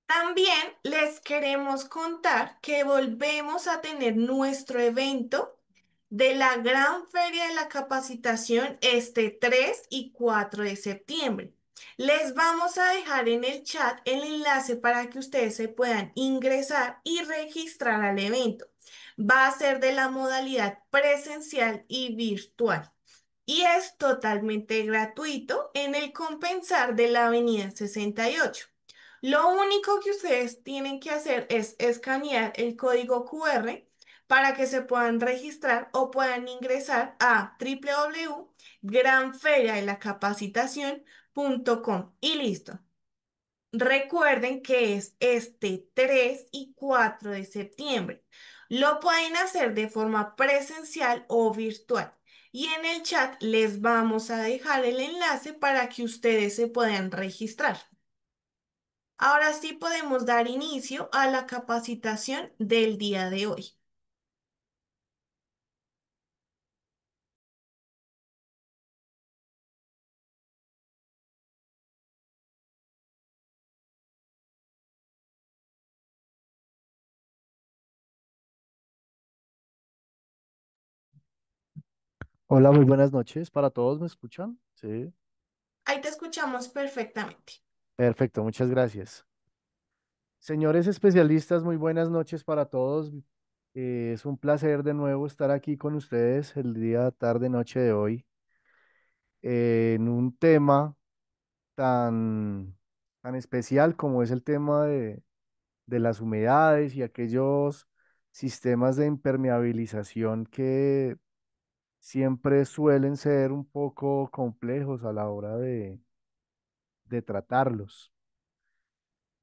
También les queremos contar que volvemos a tener nuestro evento de la Gran Feria de la Capacitación este 3 y 4 de septiembre. Les vamos a dejar en el chat el enlace para que ustedes se puedan ingresar y registrar al evento. Va a ser de la modalidad presencial y virtual. Y es totalmente gratuito en el Compensar de la Avenida 68. Lo único que ustedes tienen que hacer es escanear el código QR para que se puedan registrar o puedan ingresar a www.granferiadelacapacitación.com y listo. Recuerden que es este 3 y 4 de septiembre. Lo pueden hacer de forma presencial o virtual. Y en el chat les vamos a dejar el enlace para que ustedes se puedan registrar. Ahora sí podemos dar inicio a la capacitación del día de hoy. Hola, muy buenas noches para todos, ¿me escuchan? Sí, Ahí te escuchamos perfectamente. perfecto, muchas gracias. Señores especialistas, muy buenas noches para todos. Es un placer de nuevo estar aquí con ustedes el día, tarde, noche de hoy en un tema tan especial como es el tema de las humedades y aquellos sistemas de impermeabilización que siempre suelen ser un poco complejos a la hora de tratarlos.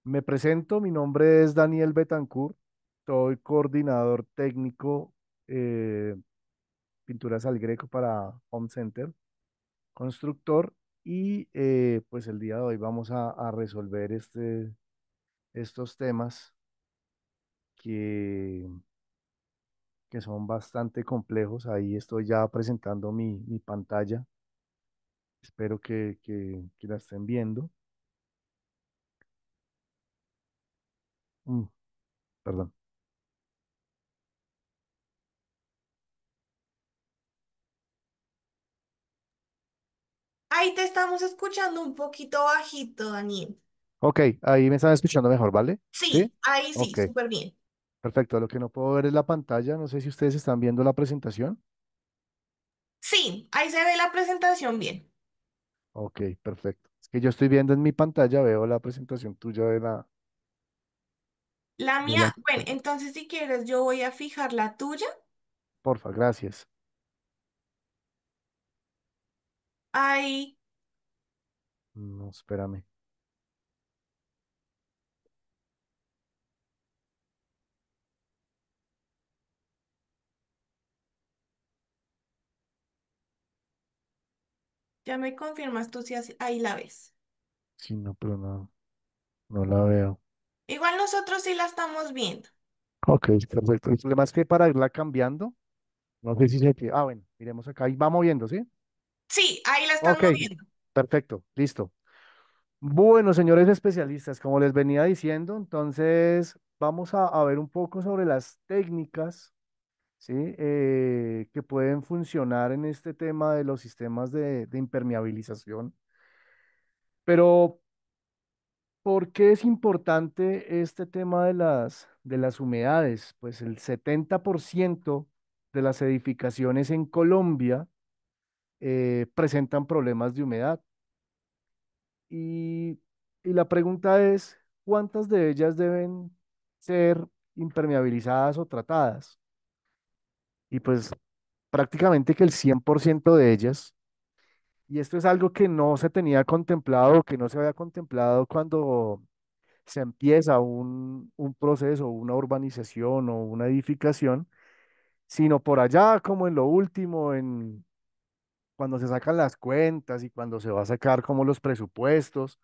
Me presento, mi nombre es Daniel Betancourt, soy coordinador técnico eh, pinturas al greco para Home Center, constructor, y pues el día de hoy vamos a resolver estos temas que, que son bastante complejos. Ahí estoy ya presentando mi pantalla, espero que la estén viendo. Mm, perdón. Ahí te estamos escuchando un poquito bajito, Daniel. Ok, ahí me están escuchando mejor, ¿vale? ¿Sí? Sí, ahí sí, Ok. súper bien. Perfecto, lo que no puedo ver es la pantalla. No sé si ustedes están viendo la presentación. Sí, ahí se ve la presentación bien. Ok, perfecto. Es que yo estoy viendo en mi pantalla, veo la presentación tuya La de mía, la... bueno, entonces si quieres yo voy a fijar la tuya. Porfa, gracias. Ahí No, espérame. ya me confirmas tú si ahí la ves. Sí, no, pero no, no la veo. Igual nosotros sí la estamos viendo. Ok, perfecto. El problema es que para irla cambiando, no sé si se... bueno, miremos acá y va moviendo, ¿sí? Sí, ahí la están Ok, moviendo. perfecto, listo. Bueno, señores especialistas, como les venía diciendo, entonces vamos a ver un poco sobre las técnicas, ¿sí? Que pueden funcionar en este tema de los sistemas de impermeabilización. Pero, ¿por qué es importante este tema de las humedades? Pues el 70% de las edificaciones en Colombia presentan problemas de humedad. Y, y la pregunta es, ¿cuántas de ellas deben ser impermeabilizadas o tratadas? Y pues prácticamente que el 100% de ellas. Y esto es algo que no se tenía contemplado, que no se había contemplado cuando se empieza un proceso, una urbanización o una edificación, sino por allá como en lo último, cuando se sacan las cuentas y cuando se va a sacar como los presupuestos,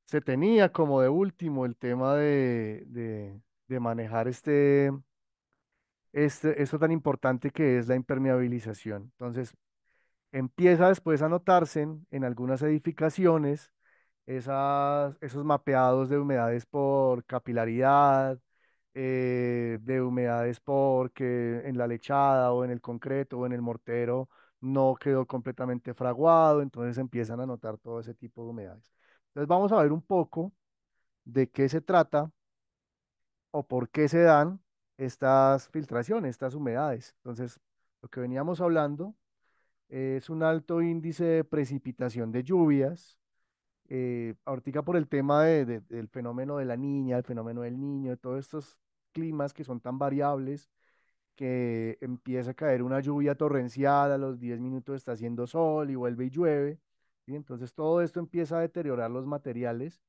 se tenía como de último el tema de manejar esto tan importante que es la impermeabilización. Entonces, empieza después a notarse en algunas edificaciones esos mapeados de humedades por capilaridad, de humedades porque en la lechada o en el concreto o en el mortero no quedó completamente fraguado, entonces empiezan a notar todo ese tipo de humedades. Entonces vamos a ver un poco de qué se trata o por qué se dan estas filtraciones, estas humedades. Entonces, lo que veníamos hablando es un alto índice de precipitación de lluvias. Ahorita por el tema del fenómeno de la niña, el fenómeno del niño, de todos estos climas que son tan variables, que empieza a caer una lluvia torrencial, a los 10 minutos está haciendo sol y vuelve y llueve, ¿sí? Entonces todo esto empieza a deteriorar los materiales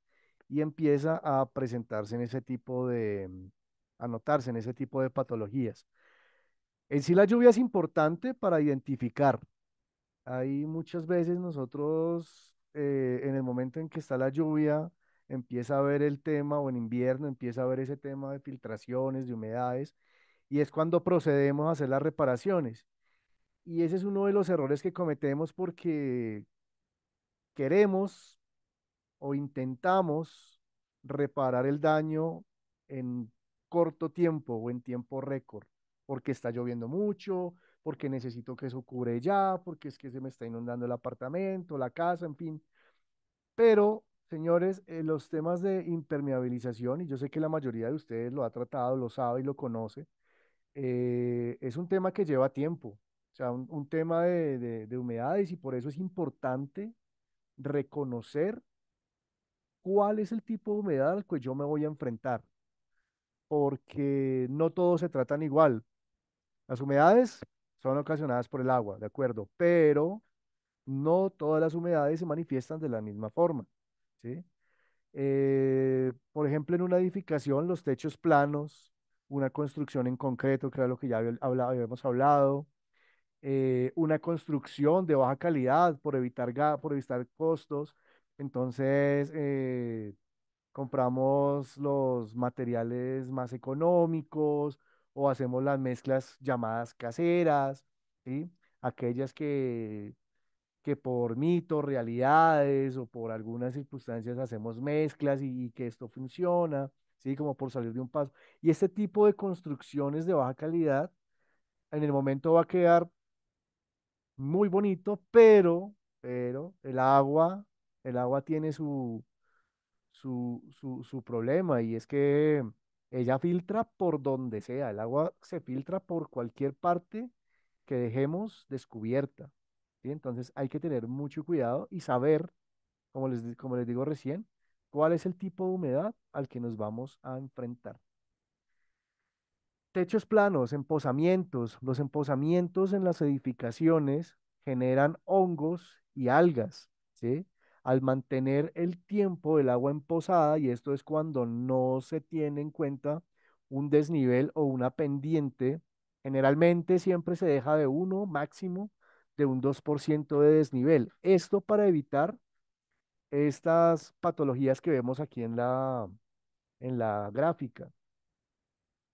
y empieza a presentarse en ese tipo a notarse en ese tipo de patologías. En sí la lluvia es importante para identificar. Hay muchas veces nosotros, en el momento en que está la lluvia, empieza a ver el tema, o en invierno empieza a ver ese tema de filtraciones, de humedades, y es cuando procedemos a hacer las reparaciones. Y ese es uno de los errores que cometemos porque queremos o intentamos reparar el daño en corto tiempo o en tiempo récord, porque está lloviendo mucho, porque necesito que eso cure ya, porque es que se me está inundando el apartamento, la casa, en fin. Pero, señores, los temas de impermeabilización, y yo sé que la mayoría de ustedes lo ha tratado, lo sabe y lo conoce, es un tema que lleva tiempo, o sea, un tema de humedades y por eso es importante reconocer cuál es el tipo de humedad al que yo me voy a enfrentar, porque no todos se tratan igual. Las humedades son ocasionadas por el agua, de acuerdo, pero no todas las humedades se manifiestan de la misma forma, ¿sí? Por ejemplo, en una edificación, los techos planos, una construcción en concreto, que era lo que ya habíamos hablado, una construcción de baja calidad por por evitar costos. Entonces, compramos los materiales más económicos o hacemos las mezclas llamadas caseras, ¿sí? Aquellas que por mitos, realidades o por algunas circunstancias hacemos mezclas y que esto funciona, ¿sí? Como por salir de un paso. Y este tipo de construcciones de baja calidad en el momento va a quedar muy bonito, pero el agua tiene su problema y es que ella filtra por donde sea, el agua se filtra por cualquier parte que dejemos descubierta, ¿sí? Entonces hay que tener mucho cuidado y saber, como les digo recién, cuál es el tipo de humedad al que nos vamos a enfrentar. Techos planos, empozamientos. Los empozamientos en las edificaciones generan hongos y algas, ¿sí? Al mantener el tiempo del agua empozada, y esto es cuando no se tiene en cuenta un desnivel o una pendiente, generalmente siempre se deja de uno máximo de un 2% de desnivel. Esto para evitar estas patologías que vemos aquí en la gráfica,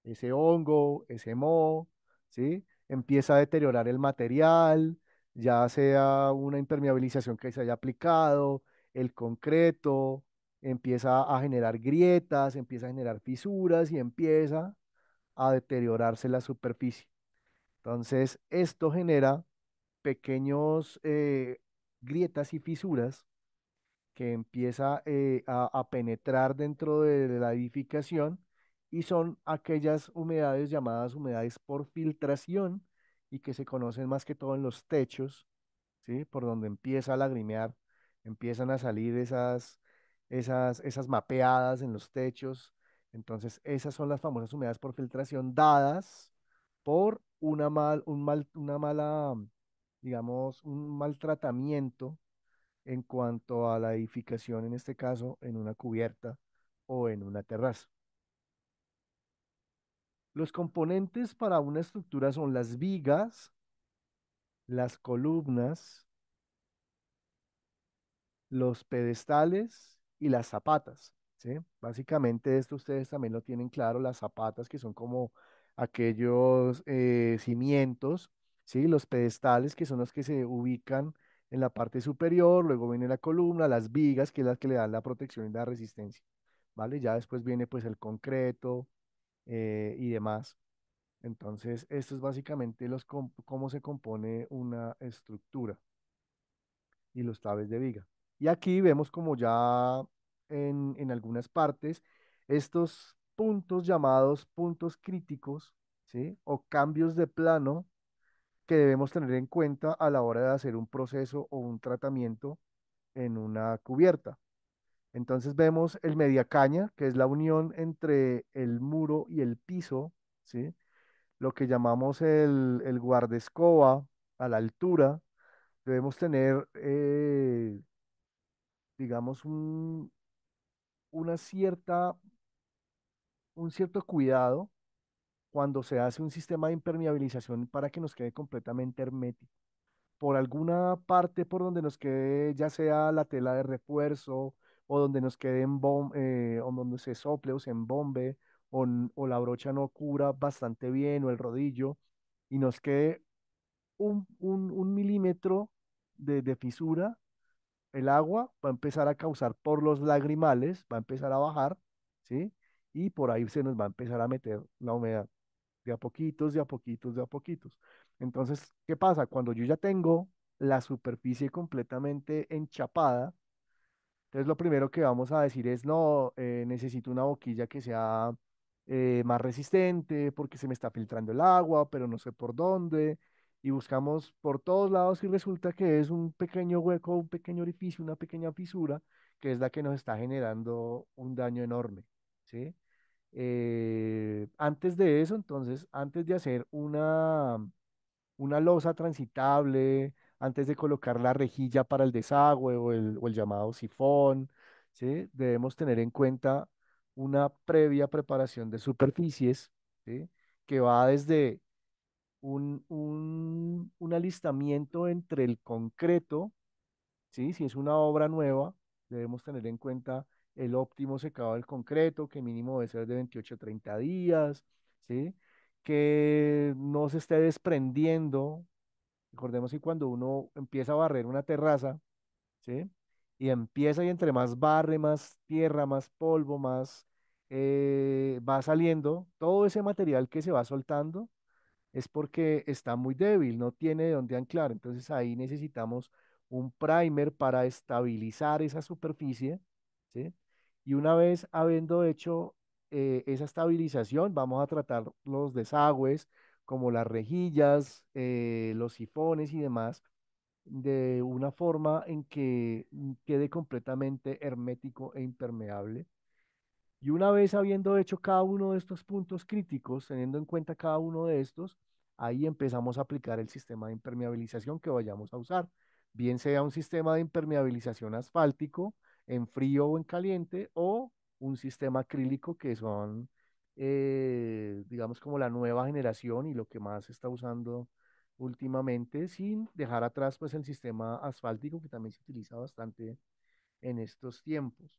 ese hongo, ese moho, ¿sí? Empieza a deteriorar el material, ya sea una impermeabilización que se haya aplicado, el concreto, empieza a generar grietas, empieza a generar fisuras y empieza a deteriorarse la superficie. Entonces, esto genera pequeños grietas y fisuras que empieza a penetrar dentro de la edificación y son aquellas humedades llamadas humedades por filtración y que se conocen más que todo en los techos, ¿sí? Por donde empieza a lagrimear, empiezan a salir esas mapeadas en los techos. Entonces, esas son las famosas humedades por filtración dadas por una mala, digamos, un mal tratamiento en cuanto a la edificación, en este caso, en una cubierta o en una terraza. Los componentes para una estructura son las vigas, las columnas, los pedestales y las zapatas, ¿sí? Básicamente esto ustedes también lo tienen claro, las zapatas que son como aquellos cimientos, ¿sí? Los pedestales que son los que se ubican en la parte superior, luego viene la columna, las vigas, que es las que le dan la protección y la resistencia, ¿vale? Ya después viene pues el concreto y demás. Entonces, esto es básicamente cómo se compone una estructura y los tabes de viga. Y aquí vemos como ya en algunas partes estos puntos llamados puntos críticos, ¿sí? O cambios de plano que debemos tener en cuenta a la hora de hacer un proceso o un tratamiento en una cubierta. Entonces vemos el media caña, que es la unión entre el muro y el piso, ¿sí? Lo que llamamos el guardaescoba a la altura. Debemos tener, digamos, una un cierto cuidado cuando se hace un sistema de impermeabilización para que nos quede completamente hermético. Por alguna parte por donde nos quede, ya sea la tela de refuerzo o donde nos quede o donde se sople o se embombe o la brocha no cubra bastante bien o el rodillo y nos quede un milímetro de fisura, el agua va a empezar a causar por los lagrimales, va a empezar a bajar, ¿sí? Y por ahí se nos va a empezar a meter la humedad de a poquitos, de a poquitos, de a poquitos. Entonces, ¿qué pasa? Cuando yo ya tengo la superficie completamente enchapada, entonces lo primero que vamos a decir es, no, necesito una boquilla que sea más resistente porque se me está filtrando el agua, pero no sé por dónde. Y buscamos por todos lados y resulta que es un pequeño hueco, un pequeño orificio, una pequeña fisura, que es la que nos está generando un daño enorme, ¿sí? Antes de eso, entonces, antes de hacer una losa transitable, antes de colocar la rejilla para el desagüe o el llamado sifón, ¿sí? Debemos tener en cuenta una previa preparación de superficies, ¿sí? Que va desde un alistamiento entre el concreto, ¿sí? Si es una obra nueva, debemos tener en cuenta el óptimo secado del concreto, que mínimo debe ser de 28 a 30 días, ¿sí? Que no se esté desprendiendo. Recordemos que cuando uno empieza a barrer una terraza, ¿sí? Y empieza y entre más barre, más tierra, más polvo, más va saliendo, todo ese material que se va soltando es porque está muy débil, no tiene de dónde anclar. Entonces ahí necesitamos un primer para estabilizar esa superficie, ¿sí? Y una vez habiendo hecho esa estabilización, vamos a tratar los desagües, como las rejillas, los sifones y demás, de una forma en que quede completamente hermético e impermeable. Y una vez habiendo hecho cada uno de estos puntos críticos, teniendo en cuenta cada uno de estos, ahí empezamos a aplicar el sistema de impermeabilización que vayamos a usar, bien sea un sistema de impermeabilización asfáltico en frío o en caliente o un sistema acrílico que son, digamos, como la nueva generación y lo que más se está usando últimamente, sin dejar atrás pues el sistema asfáltico que también se utiliza bastante en estos tiempos.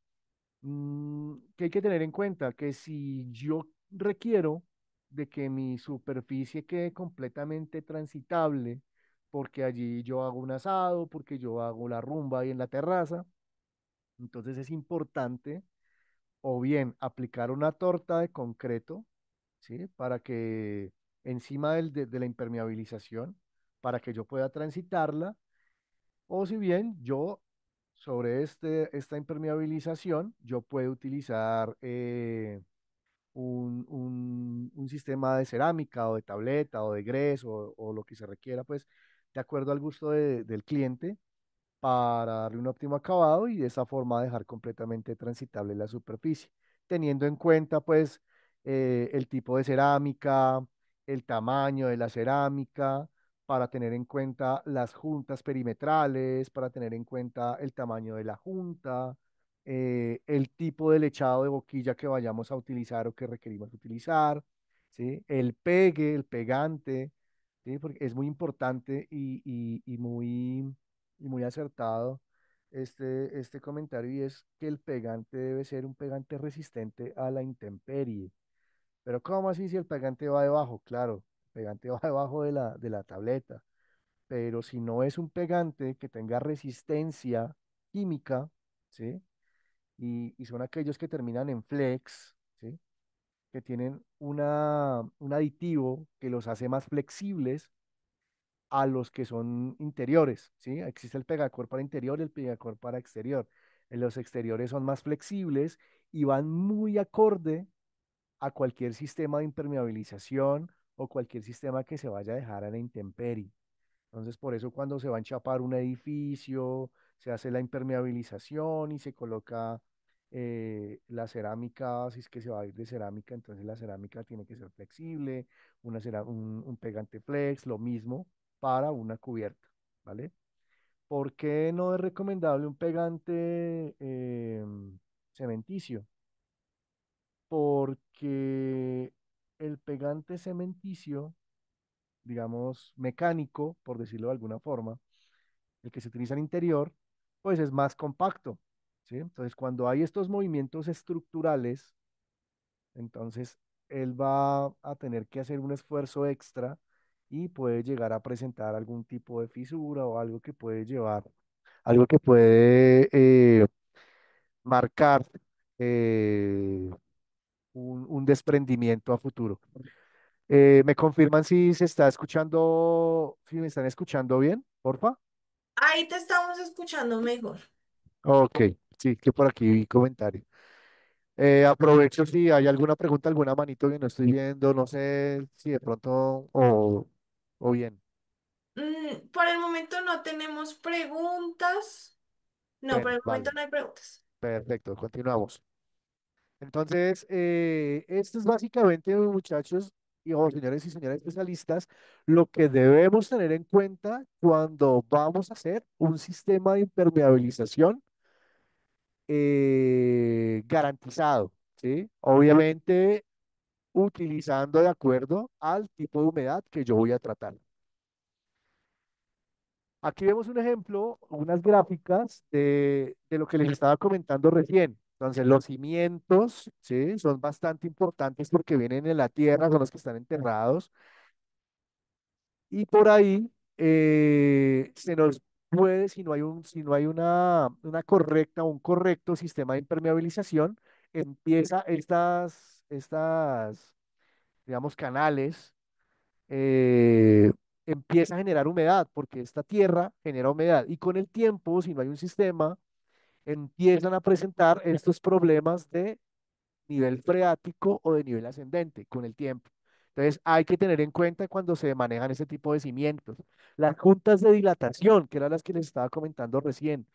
Que hay que tener en cuenta que si yo requiero de que mi superficie quede completamente transitable, porque allí yo hago un asado, porque yo hago la rumba ahí en la terraza, entonces es importante o bien aplicar una torta de concreto, ¿sí? Para que encima de la impermeabilización, para que yo pueda transitarla, o si bien yo sobre esta impermeabilización, yo puedo utilizar un sistema de cerámica o de tableta o de grés o lo que se requiera, pues de acuerdo al gusto del cliente para darle un óptimo acabado y de esa forma dejar completamente transitable la superficie, teniendo en cuenta pues el tipo de cerámica, el tamaño de la cerámica, para tener en cuenta las juntas perimetrales, para tener en cuenta el tamaño de la junta, el tipo de lechado de boquilla que vayamos a utilizar o que requerimos utilizar, ¿sí? El pegue, el pegante, ¿sí? Porque es muy importante y muy acertado este comentario y es que el pegante debe ser un pegante resistente a la intemperie. Pero ¿cómo así si el pegante va debajo? Claro, el pegante va debajo de la tableta. pero si no es un pegante que tenga resistencia química, ¿sí? Y son aquellos que terminan en flex, ¿sí? Que tienen un aditivo que los hace más flexibles a los que son interiores, ¿sí? Existe el pegacor para interior y el pegacor para exterior. Los exteriores son más flexibles y van muy acorde a cualquier sistema de impermeabilización o cualquier sistema que se vaya a dejar a la intemperie. Entonces, por eso cuando se va a enchapar un edificio, se hace la impermeabilización y se coloca la cerámica, si es que se va a ir de cerámica, entonces la cerámica tiene que ser flexible, un pegante flex, lo mismo para una cubierta, ¿vale? ¿Por qué no es recomendable un pegante cementicio? Porque el pegante cementicio, digamos, mecánico, por decirlo de alguna forma, el que se utiliza en interior, pues es más compacto, ¿sí? Entonces, cuando hay estos movimientos estructurales, entonces él va a tener que hacer un esfuerzo extra y puede llegar a presentar algún tipo de fisura o algo que puede llevar, algo que puede marcar eh, un desprendimiento a futuro. ¿Me confirman si se está escuchando, si me están escuchando bien, porfa? Ahí te estamos escuchando mejor. Ok, sí, que por aquí vi comentario. Aprovecho si hay alguna pregunta, alguna manito que no estoy viendo, no sé si de pronto o bien. Por el momento no tenemos preguntas. No, por Bueno, el momento vale, no hay preguntas. perfecto, continuamos. Entonces, esto es básicamente, muchachos y señores y señoras especialistas, lo que debemos tener en cuenta cuando vamos a hacer un sistema de impermeabilización garantizado, ¿sí? Obviamente utilizando de acuerdo al tipo de humedad que yo voy a tratar. Aquí vemos un ejemplo, unas gráficas de lo que les estaba comentando recién. Entonces, los cimientos, ¿sí? Son bastante importantes porque vienen en la tierra, son los que están enterrados. Y por ahí se nos puede, si no hay una correcta, un correcto sistema de impermeabilización, empieza digamos, canales eh, empieza a generar humedad, porque esta tierra genera humedad. Y con el tiempo, si no hay un sistema, empiezan a presentar estos problemas de nivel freático o de nivel ascendente con el tiempo. Entonces, hay que tener en cuenta cuando se manejan ese tipo de cimientos. Las juntas de dilatación, que eran las que les estaba comentando recién.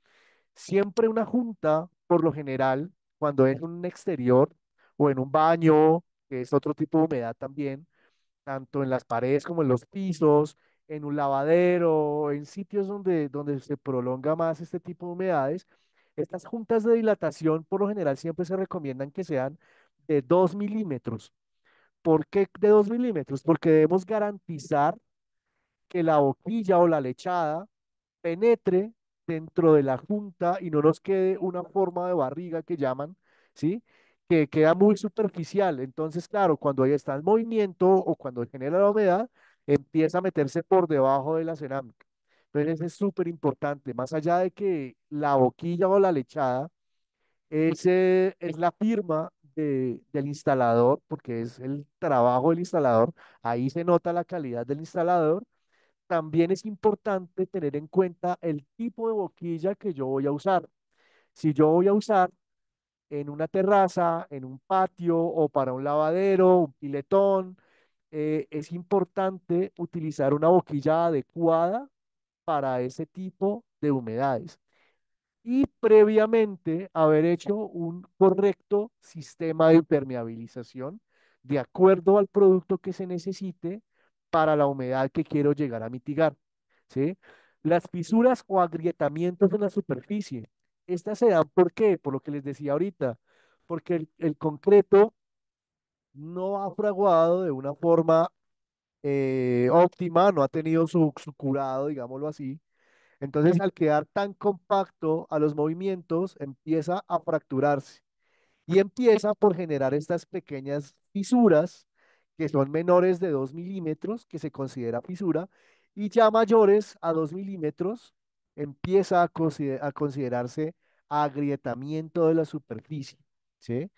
Siempre una junta, por lo general, cuando es en un exterior o en un baño, que es otro tipo de humedad también, tanto en las paredes como en los pisos, en un lavadero, en sitios donde se prolonga más este tipo de humedades. Estas juntas de dilatación, por lo general, siempre se recomiendan que sean de 2 milímetros. ¿Por qué de 2 milímetros? Porque debemos garantizar que la boquilla o la lechada penetre dentro de la junta y no nos quede una forma de barriga que llaman, ¿sí? Que queda muy superficial. Entonces, claro, cuando ahí está el movimiento o cuando genera la humedad, empieza a meterse por debajo de la cerámica. Entonces, es súper importante, más allá de que la boquilla o la lechada es la firma del instalador, porque es el trabajo del instalador, ahí se nota la calidad del instalador. También es importante tener en cuenta el tipo de boquilla que yo voy a usar. Si yo voy a usar en una terraza, en un patio o para un lavadero, un piletón, es importante utilizar una boquilla adecuada para ese tipo de humedades y previamente haber hecho un correcto sistema de impermeabilización de acuerdo al producto que se necesite para la humedad que quiero llegar a mitigar, ¿sí? Las fisuras o agrietamientos en la superficie, estas se dan ¿por qué? Por lo que les decía ahorita, porque el concreto no ha fraguado de una forma óptima, no ha tenido su curado, digámoslo así, entonces, al quedar tan compacto a los movimientos, empieza a fracturarse y empieza por generar estas pequeñas fisuras que son menores de 2 milímetros, que se considera fisura, Y ya mayores a 2 milímetros empieza a considerarse agrietamiento de la superficie, ¿sí?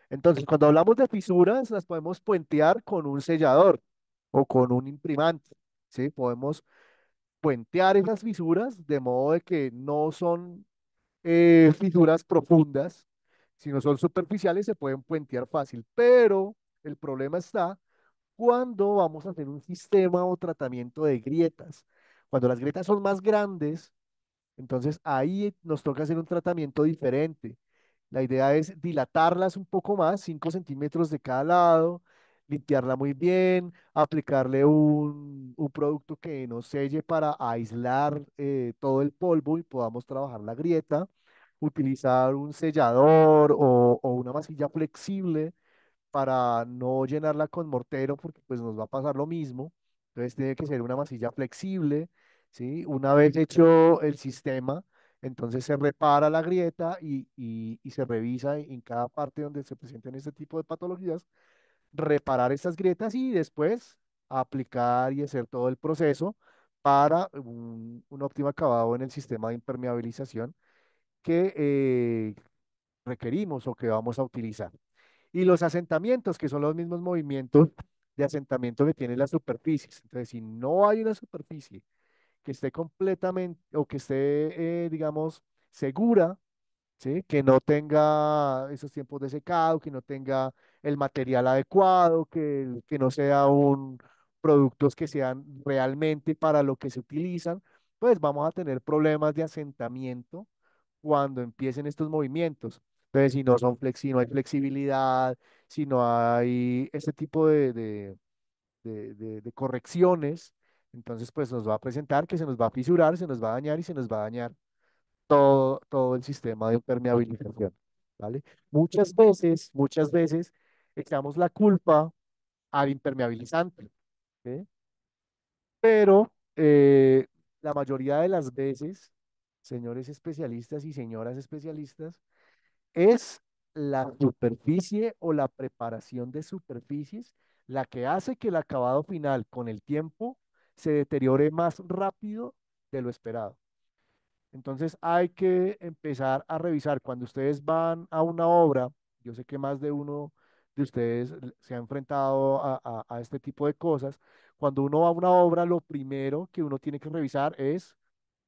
Entonces, cuando hablamos de fisuras, las podemos puentear con un sellador o con un imprimante, ¿sí? Podemos puentear esas fisuras de modo de que no son fisuras profundas, sino son superficiales, se pueden puentear fácil, pero el problema está cuando vamos a hacer un sistema o tratamiento de grietas. Cuando las grietas son más grandes, entonces ahí nos toca hacer un tratamiento diferente. La idea es dilatarlas un poco más, 5 centímetros de cada lado, limpiarla muy bien, aplicarle un producto que nos selle para aislar todo el polvo y podamos trabajar la grieta, utilizar un sellador o una masilla flexible para no llenarla con mortero porque pues nos va a pasar lo mismo. Entonces tiene que ser una masilla flexible, ¿sí? Una vez hecho el sistema, entonces se repara la grieta y se revisa en cada parte donde se presenten este tipo de patologías, reparar estas grietas y después aplicar y hacer todo el proceso para un óptimo acabado en el sistema de impermeabilización que requerimos o que vamos a utilizar. Y los asentamientos, que son los mismos movimientos de asentamiento que tienen las superficies. Entonces, si no hay una superficie que esté completamente o que esté, digamos, segura, ¿sí? Que no tenga esos tiempos de secado, que no tenga el material adecuado, que no sea un productos que sean realmente para lo que se utilizan, pues vamos a tener problemas de asentamiento cuando empiecen estos movimientos. Entonces, si no son si no hay flexibilidad, si no hay este tipo de correcciones, entonces pues nos va a presentar que se nos va a fisurar, se nos va a dañar y se nos va a dañar todo el sistema de impermeabilización, ¿vale? Muchas veces echamos la culpa al impermeabilizante, ¿sí? Pero la mayoría de las veces, señores especialistas y señoras especialistas, es la superficie o la preparación de superficies la que hace que el acabado final con el tiempo se deteriore más rápido de lo esperado. Entonces hay que empezar a revisar cuando ustedes van a una obra. Yo sé que más de uno de ustedes se ha enfrentado a este tipo de cosas. Cuando uno va a una obra, lo primero que uno tiene que revisar es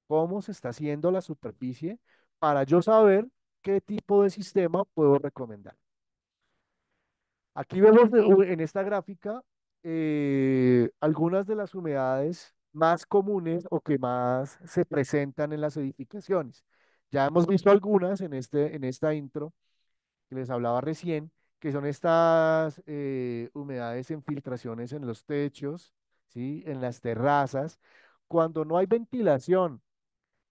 cómo se está haciendo la superficie para yo saber qué tipo de sistema puedo recomendar. Aquí vemos en esta gráfica algunas de las humedades más comunes o que más se presentan en las edificaciones. Ya hemos visto algunas en esta intro que les hablaba recién, que son estas humedades en filtraciones en los techos, ¿sí? En las terrazas, cuando no hay ventilación.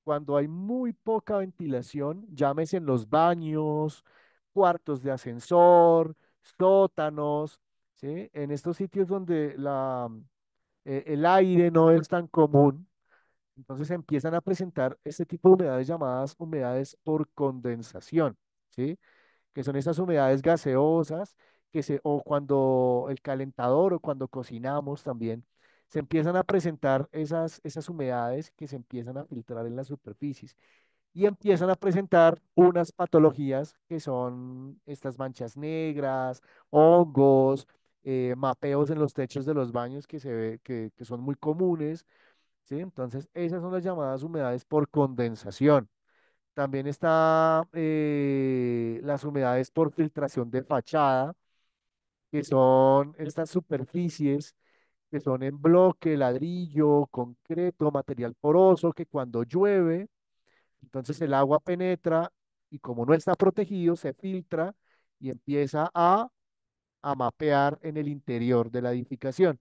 Cuando hay muy poca ventilación, llámese en los baños, cuartos de ascensor, sótanos, ¿sí? En estos sitios donde el aire no es tan común, entonces empiezan a presentar este tipo de humedades llamadas humedades por condensación, ¿sí? Que son esas humedades gaseosas o cuando el calentador o cuando cocinamos también, se empiezan a presentar esas humedades que se empiezan a filtrar en las superficies y empiezan a presentar unas patologías que son estas manchas negras, hongos, mapeos en los techos de los baños que se ve que son muy comunes, ¿sí? Entonces, esas son las llamadas humedades por condensación. También está las humedades por filtración de fachada, que son estas superficies que son en bloque, ladrillo, concreto, material poroso, que cuando llueve, entonces el agua penetra y como no está protegido, se filtra y empieza a mapear en el interior de la edificación,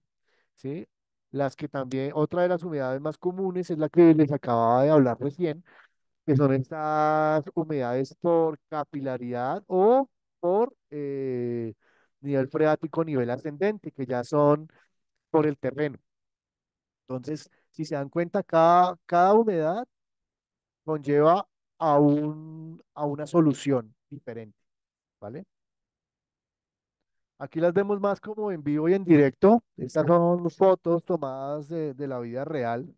¿sí? Las que también, otra de las humedades más comunes es la que les acababa de hablar recién, que son estas humedades por capilaridad o por nivel freático, nivel ascendente, que ya son por el terreno. Entonces, si se dan cuenta, cada humedad conlleva a una solución diferente, ¿vale? Aquí las vemos más como en vivo y en directo. Estas son fotos tomadas de la vida real,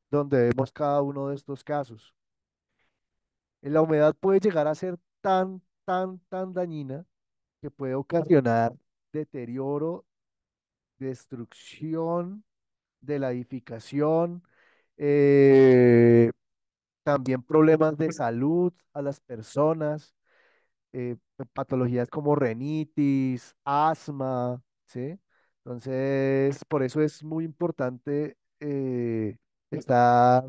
donde vemos cada uno de estos casos. La humedad puede llegar a ser tan dañina que puede ocasionar deterioro, destrucción de la edificación, eh, también problemas de salud a las personas, patologías como rinitis, asma, ¿sí? Entonces, por eso es muy importante estar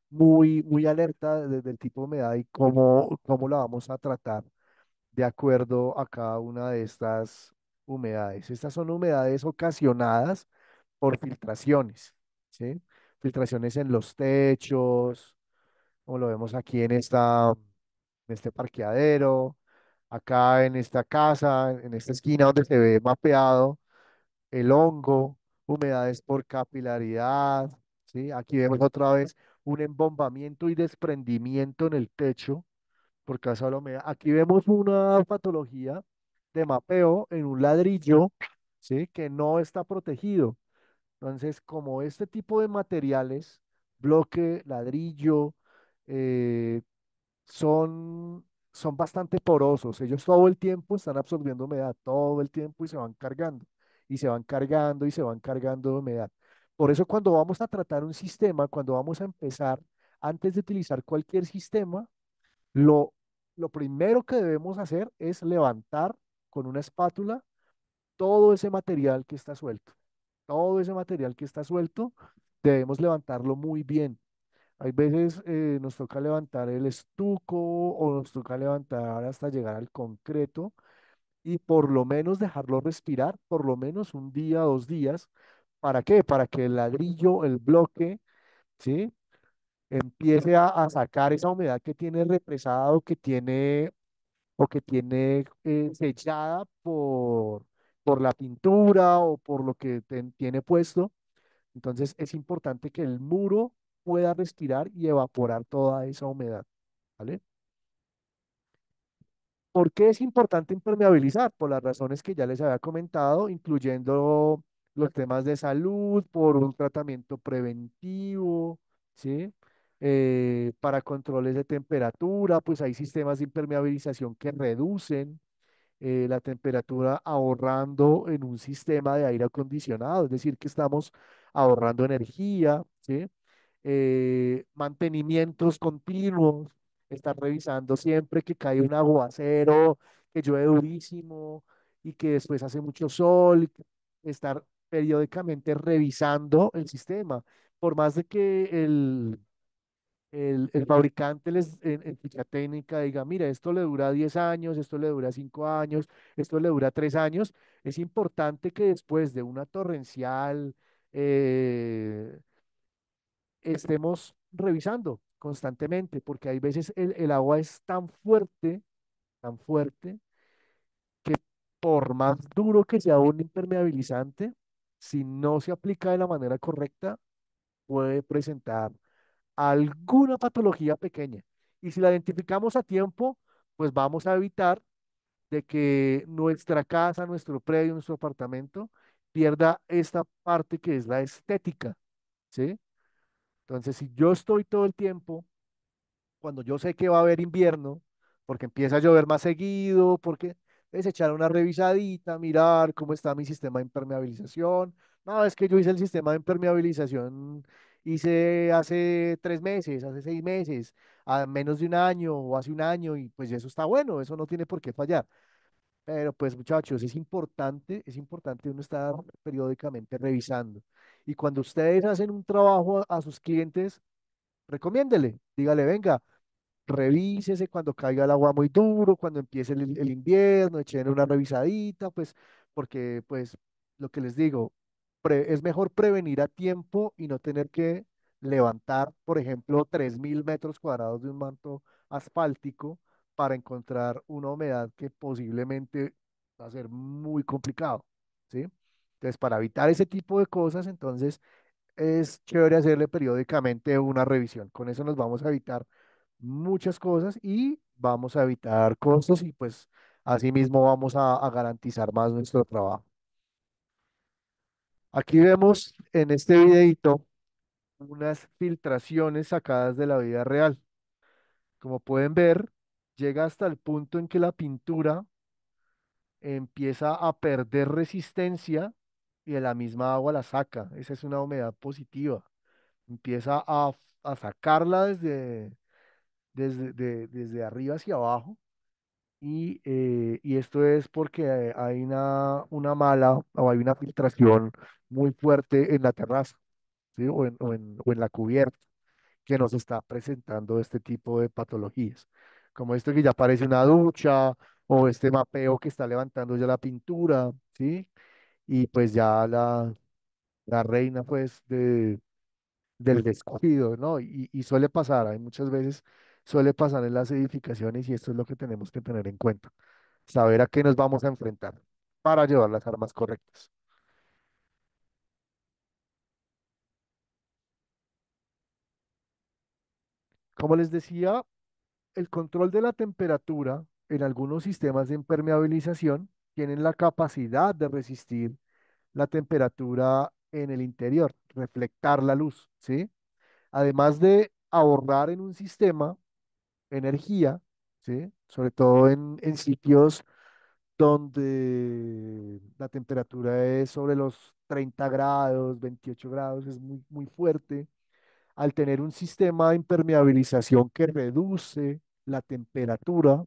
muy alerta del tipo de humedad y cómo la vamos a tratar de acuerdo a cada una de estas humedades. Estas son humedades ocasionadas por filtraciones, ¿sí? Filtraciones en los techos, como lo vemos aquí en este parqueadero, acá en esta casa, en esta esquina donde se ve mapeado el hongo, humedades por capilaridad, ¿sí? Aquí vemos otra vez un embombamiento y desprendimiento en el techo por causa de la humedad. Aquí vemos una patología de mapeo en un ladrillo, ¿sí? Que no está protegido. Entonces, como este tipo de materiales, bloque, ladrillo, eh, son, son bastante porosos. Ellos todo el tiempo están absorbiendo humedad, todo el tiempo y se van cargando, y se van cargando y se van cargando de humedad. Por eso cuando vamos a tratar un sistema, cuando vamos a empezar, antes de utilizar cualquier sistema, lo, lo primero que debemos hacer es levantar con una espátula todo ese material que está suelto. Todo ese material que está suelto, debemos levantarlo muy bien. Hay veces nos toca levantar el estuco o nos toca levantar hasta llegar al concreto y por lo menos dejarlo respirar por lo menos un día, 2 días. ¿Para qué? Para que el ladrillo, el bloque, ¿sí? Empiece a sacar esa humedad que tiene represada o que tiene sellada por la pintura o por lo que tiene puesto. Entonces es importante que el muro pueda respirar y evaporar toda esa humedad, ¿vale? ¿Por qué es importante impermeabilizar? Por las razones que ya les había comentado, incluyendo los temas de salud, por un tratamiento preventivo, ¿sí? Para controles de temperatura, pues hay sistemas de impermeabilización que reducen la temperatura ahorrando en un sistema de aire acondicionado, es decir, que estamos ahorrando energía, ¿sí? Mantenimientos continuos, estar revisando siempre que cae un aguacero, que llueve durísimo y que después hace mucho sol, estar periódicamente revisando el sistema. Por más de que el fabricante en ficha técnica diga, mira, esto le dura 10 años, esto le dura 5 años, esto le dura 3 años, es importante que después de una torrencial eh, estemos revisando constantemente, porque hay veces el agua es tan fuerte, que por más duro que sea un impermeabilizante, si no se aplica de la manera correcta, puede presentar alguna patología pequeña. Y si la identificamos a tiempo, pues vamos a evitar de que nuestra casa, nuestro predio, nuestro apartamento pierda esta parte que es la estética, ¿sí? Entonces, si yo estoy todo el tiempo cuando yo sé que va a haber invierno, porque empieza a llover más seguido, porque es echar una revisadita, mirar cómo está mi sistema de impermeabilización. No, es que yo hice el sistema de impermeabilización, hice hace 3 meses, hace 6 meses, a menos de un año o hace un año, y pues eso está bueno, eso no tiene por qué fallar. Pero pues muchachos, es importante uno estar periódicamente revisando. Y cuando ustedes hacen un trabajo a sus clientes, recomiéndele, dígale, venga, revísese cuando caiga el agua muy duro, cuando empiece el invierno, echen una revisadita, pues, porque, pues, lo que les digo, es mejor prevenir a tiempo y no tener que levantar, por ejemplo, 3.000 metros cuadrados de un manto asfáltico para encontrar una humedad que posiblemente va a ser muy complicado, ¿sí? Entonces, para evitar ese tipo de cosas, entonces es chévere hacerle periódicamente una revisión. Con eso nos vamos a evitar muchas cosas y vamos a evitar costos y pues Asimismo, vamos a garantizar más nuestro trabajo. Aquí vemos en este videito unas filtraciones sacadas de la vida real. Como pueden ver, llega hasta el punto en que la pintura empieza a perder resistencia y de la misma agua la saca. Esa es una humedad positiva. Empieza a sacarla desde arriba hacia abajo y esto es porque hay una mala o hay una filtración muy fuerte en la terraza, ¿sí? O en la cubierta que nos está presentando este tipo de patologías, como esto que ya parece una ducha o este mapeo que está levantando ya la pintura, ¿sí? Y pues ya la reina pues del descuido, ¿no? Y suele pasar, hay muchas veces suele pasar en las edificaciones y esto es lo que tenemos que tener en cuenta, saber a qué nos vamos a enfrentar para llevar las armas correctas. Como les decía, el control de la temperatura en algunos sistemas de impermeabilización tienen la capacidad de resistir la temperatura en el interior, reflectar la luz, ¿sí? Además de ahorrar en un sistema energía, ¿sí? Sobre todo en sitios donde la temperatura es sobre los 30 grados, 28 grados, es muy, muy fuerte. Al tener un sistema de impermeabilización que reduce la temperatura,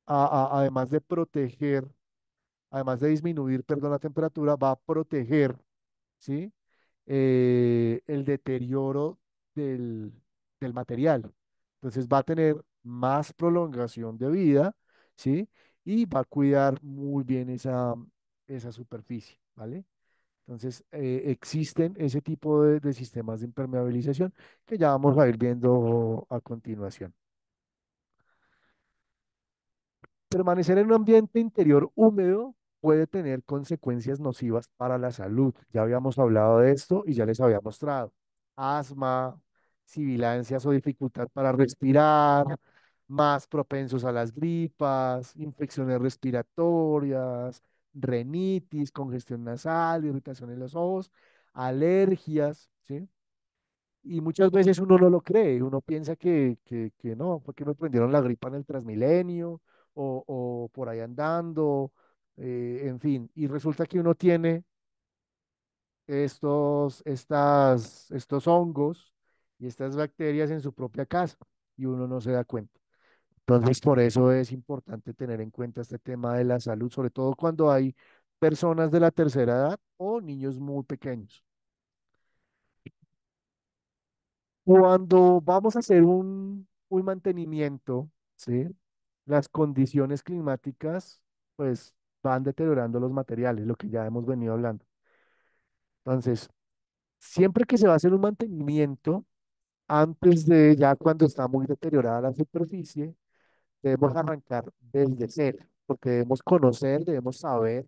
además de proteger, además de disminuir, perdón, la temperatura, va a proteger, ¿sí? El deterioro del, del material. Entonces va a tener más prolongación de vida, ¿sí? Y va a cuidar muy bien esa superficie, ¿vale? Entonces existen ese tipo de sistemas de impermeabilización que ya vamos a ir viendo a continuación. Permanecer en un ambiente interior húmedo puede tener consecuencias nocivas para la salud. Ya habíamos hablado de esto y ya les había mostrado. Asma, sibilancias o dificultad para respirar, más propensos a las gripas, infecciones respiratorias, rinitis, congestión nasal, irritación en los ojos, alergias, ¿sí? Y muchas veces uno no lo cree, uno piensa que no, porque me prendieron la gripa en el Transmilenio o por ahí andando, en fin. Y resulta que uno tiene estos hongos y estas bacterias en su propia casa y uno no se da cuenta. Entonces, por eso es importante tener en cuenta este tema de la salud, sobre todo cuando hay personas de la tercera edad o niños muy pequeños. Cuando vamos a hacer un mantenimiento, ¿sí? Las condiciones climáticas, pues, van deteriorando los materiales, lo que ya hemos venido hablando. Entonces, siempre que se va a hacer un mantenimiento, antes de ya cuando está muy deteriorada la superficie, debemos arrancar desde cero, porque debemos conocer, debemos saber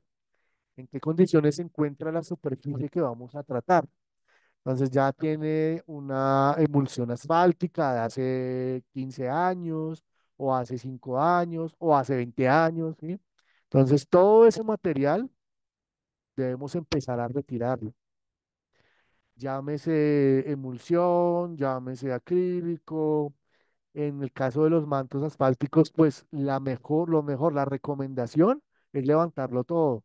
en qué condiciones se encuentra la superficie que vamos a tratar. Entonces ya tiene una emulsión asfáltica de hace 15 años, o hace 5 años, o hace 20 años, ¿sí? Entonces todo ese material debemos empezar a retirarlo. Llámese emulsión, llámese acrílico. En el caso de los mantos asfálticos, pues lo mejor, la recomendación es levantarlo todo.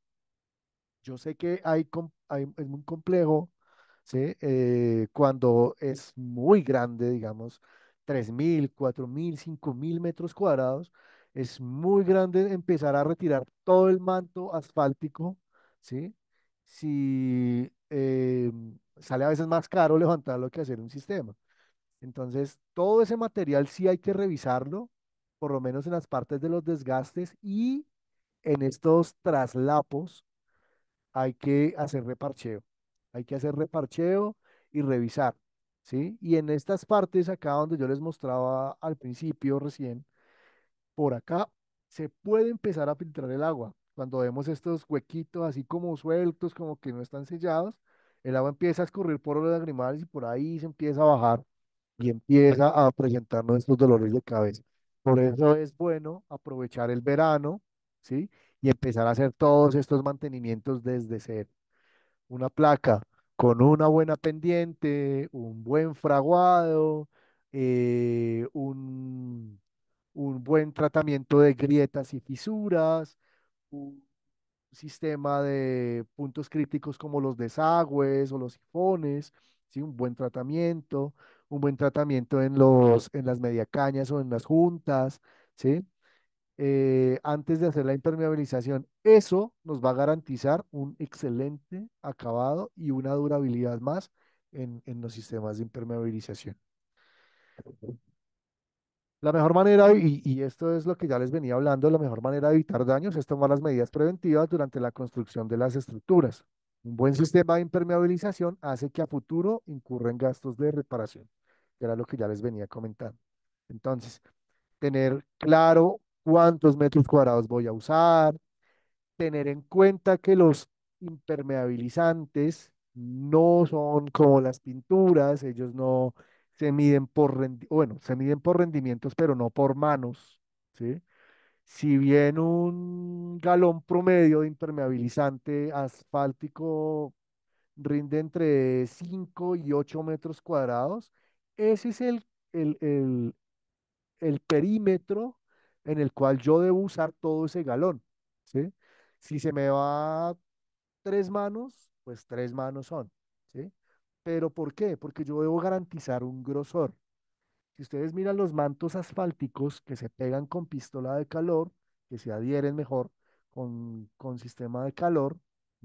Yo sé que es muy complejo, ¿sí? Cuando es muy grande, digamos, 3.000, 4.000, 5.000 metros cuadrados, es muy grande empezar a retirar todo el manto asfáltico, ¿sí? Si sale a veces más caro levantarlo que hacer un sistema. Entonces, todo ese material sí hay que revisarlo, por lo menos en las partes de los desgastes y en estos traslapos hay que hacer reparcheo. Hay que hacer reparcheo y revisar, ¿sí? Y en estas partes acá donde yo les mostraba al principio recién, por acá se puede empezar a filtrar el agua. Cuando vemos estos huequitos así como sueltos, como que no están sellados, el agua empieza a escurrir por los lagrimales y por ahí se empieza a bajar y empieza a presentarnos estos dolores de cabeza. Por eso es bueno aprovechar el verano, ¿sí? Y empezar a hacer todos estos mantenimientos desde cero. Una placa con una buena pendiente, un buen fraguado, un buen tratamiento de grietas y fisuras, un sistema de puntos críticos como los desagües o los sifones, ¿sí? Un buen tratamiento en en las mediacañas o en las juntas, ¿sí? Antes de hacer la impermeabilización. Eso nos va a garantizar un excelente acabado y una durabilidad más en los sistemas de impermeabilización. La mejor manera, y esto es lo que ya les venía hablando, la mejor manera de evitar daños es tomar las medidas preventivas durante la construcción de las estructuras. Un buen sistema de impermeabilización hace que a futuro incurren gastos de reparación, que era lo que ya les venía comentando. Entonces, tener claro cuántos metros cuadrados voy a usar, tener en cuenta que los impermeabilizantes no son como las pinturas, ellos no se miden bueno, se miden por rendimientos, pero no por manos, ¿sí? Si bien un galón promedio de impermeabilizante asfáltico rinde entre 5 y 8 metros cuadrados, ese es el, el, el perímetro en el cual yo debo usar todo ese galón, ¿sí? Si se me va 3 manos, pues 3 manos son, ¿sí? ¿Pero por qué? Porque yo debo garantizar un grosor. Si ustedes miran los mantos asfálticos que se pegan con pistola de calor, que se adhieren mejor con sistema de calor,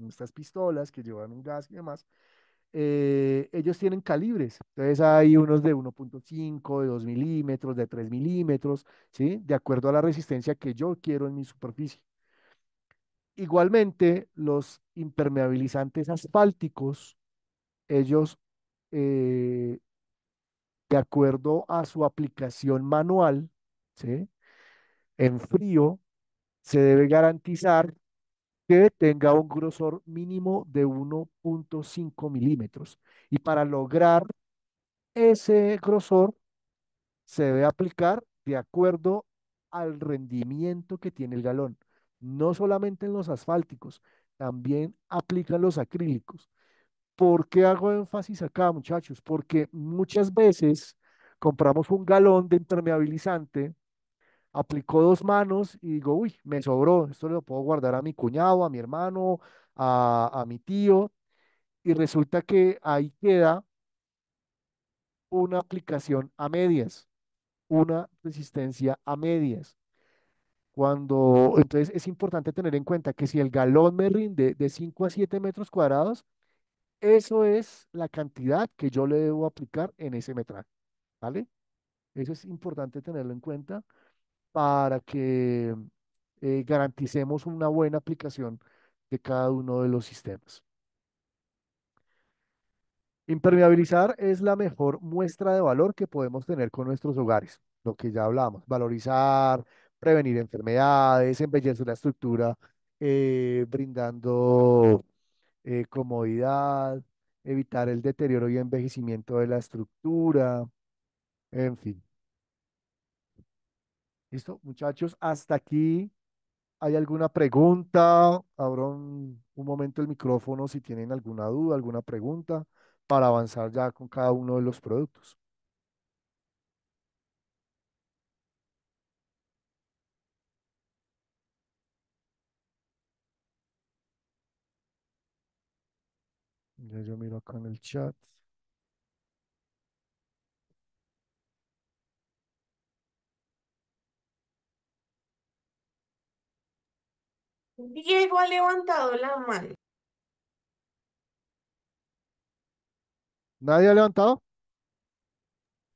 estas pistolas que llevan un gas y demás, ellos tienen calibres. Entonces hay unos de 1,5, de 2 milímetros, de 3 milímetros, ¿sí? De acuerdo a la resistencia que yo quiero en mi superficie. Igualmente, los impermeabilizantes asfálticos, ellos, eh, de acuerdo a su aplicación manual, ¿sí? En frío, se debe garantizar que tenga un grosor mínimo de 1,5 milímetros. Y para lograr ese grosor, se debe aplicar de acuerdo al rendimiento que tiene el galón. No solamente en los asfálticos, también aplican los acrílicos. ¿Por qué hago énfasis acá, muchachos? Porque muchas veces compramos un galón de impermeabilizante, aplicó 2 manos y digo, uy, me sobró, esto lo puedo guardar a mi cuñado, a mi hermano, a mi tío, y resulta que ahí queda una aplicación a medias, una resistencia a medias. Entonces es importante tener en cuenta que si el galón me rinde de 5 a 7 metros cuadrados, eso es la cantidad que yo le debo aplicar en ese metraje, ¿vale? Eso es importante tenerlo en cuenta para que garanticemos una buena aplicación de cada uno de los sistemas. Impermeabilizar es la mejor muestra de valor que podemos tener con nuestros hogares, lo que ya hablamos, valorizar, prevenir enfermedades, embellecer la estructura, brindando comodidad, evitar el deterioro y envejecimiento de la estructura, en fin. ¿Listo? Muchachos, hasta aquí. ¿Hay alguna pregunta? Abro un momento el micrófono si tienen alguna duda, alguna pregunta para avanzar ya con cada uno de los productos. Ya yo miro acá en el chat. Diego ha levantado la mano. ¿Nadie ha levantado?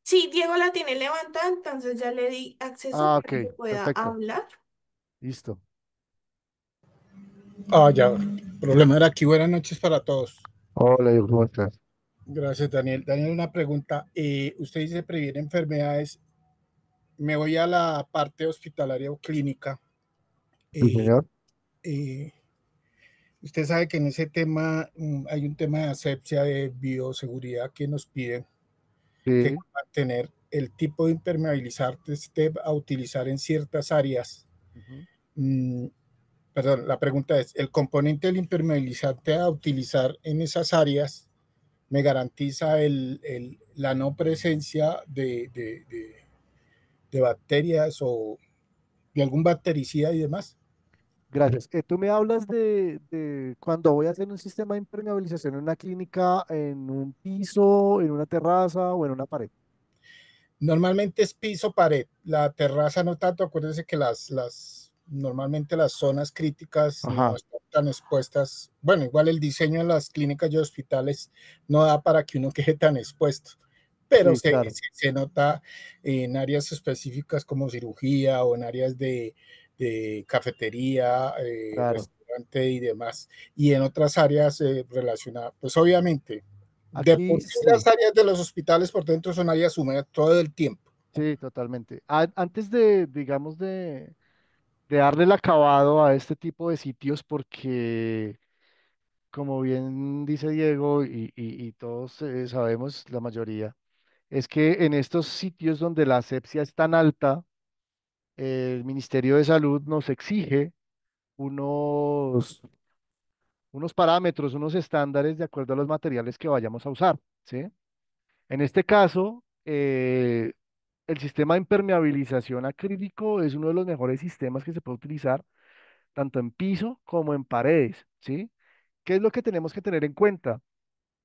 Sí, Diego la tiene levantada, entonces ya le di acceso Ah, para ok, que pueda perfecto. hablar. Listo. Ah, ya. El problema era aquí. Buenas noches para todos. Hola, Diego, ¿cómo estás? Gracias, Daniel. Daniel, una pregunta. Usted dice prevenir enfermedades. Me voy a la parte hospitalaria o clínica. Sí, Eh, señor. eh, Usted sabe que en ese tema hay un tema de asepsia, de bioseguridad que nos piden que Sí, mantener. el tipo de impermeabilizante a utilizar en ciertas áreas. Ujú. Mm, Perdón, la pregunta es, ¿el componente del impermeabilizante a utilizar en esas áreas me garantiza la no presencia de bacterias o de algún bactericida y demás? Gracias. Tú me hablas de cuando voy a hacer un sistema de impermeabilización en una clínica, en un piso, en una terraza o en una pared. Normalmente es piso pared, la terraza no tanto, acuérdense que normalmente las zonas críticas no Ajá, están tan expuestas. Bueno, igual el diseño en las clínicas y hospitales no da para que uno quede tan expuesto, pero sí, claro, se nota en áreas específicas como cirugía o en áreas de cafetería, claro. restaurante y demás, y en otras áreas relacionadas, pues obviamente de por Aquí sí las sí, áreas de los hospitales por dentro son áreas húmedas todo el tiempo. sí, totalmente. Antes de, digamos, de darle el acabado a este tipo de sitios, porque como bien dice Diego y todos sabemos, la mayoría, es que en estos sitios donde la asepsia es tan alta, el Ministerio de Salud nos exige unos, unos parámetros, unos estándares de acuerdo a los materiales que vayamos a usar, ¿sí? En este caso, el sistema de impermeabilización acrílico es uno de los mejores sistemas que se puede utilizar tanto en piso como en paredes, ¿sí? ¿Qué es lo que tenemos que tener en cuenta?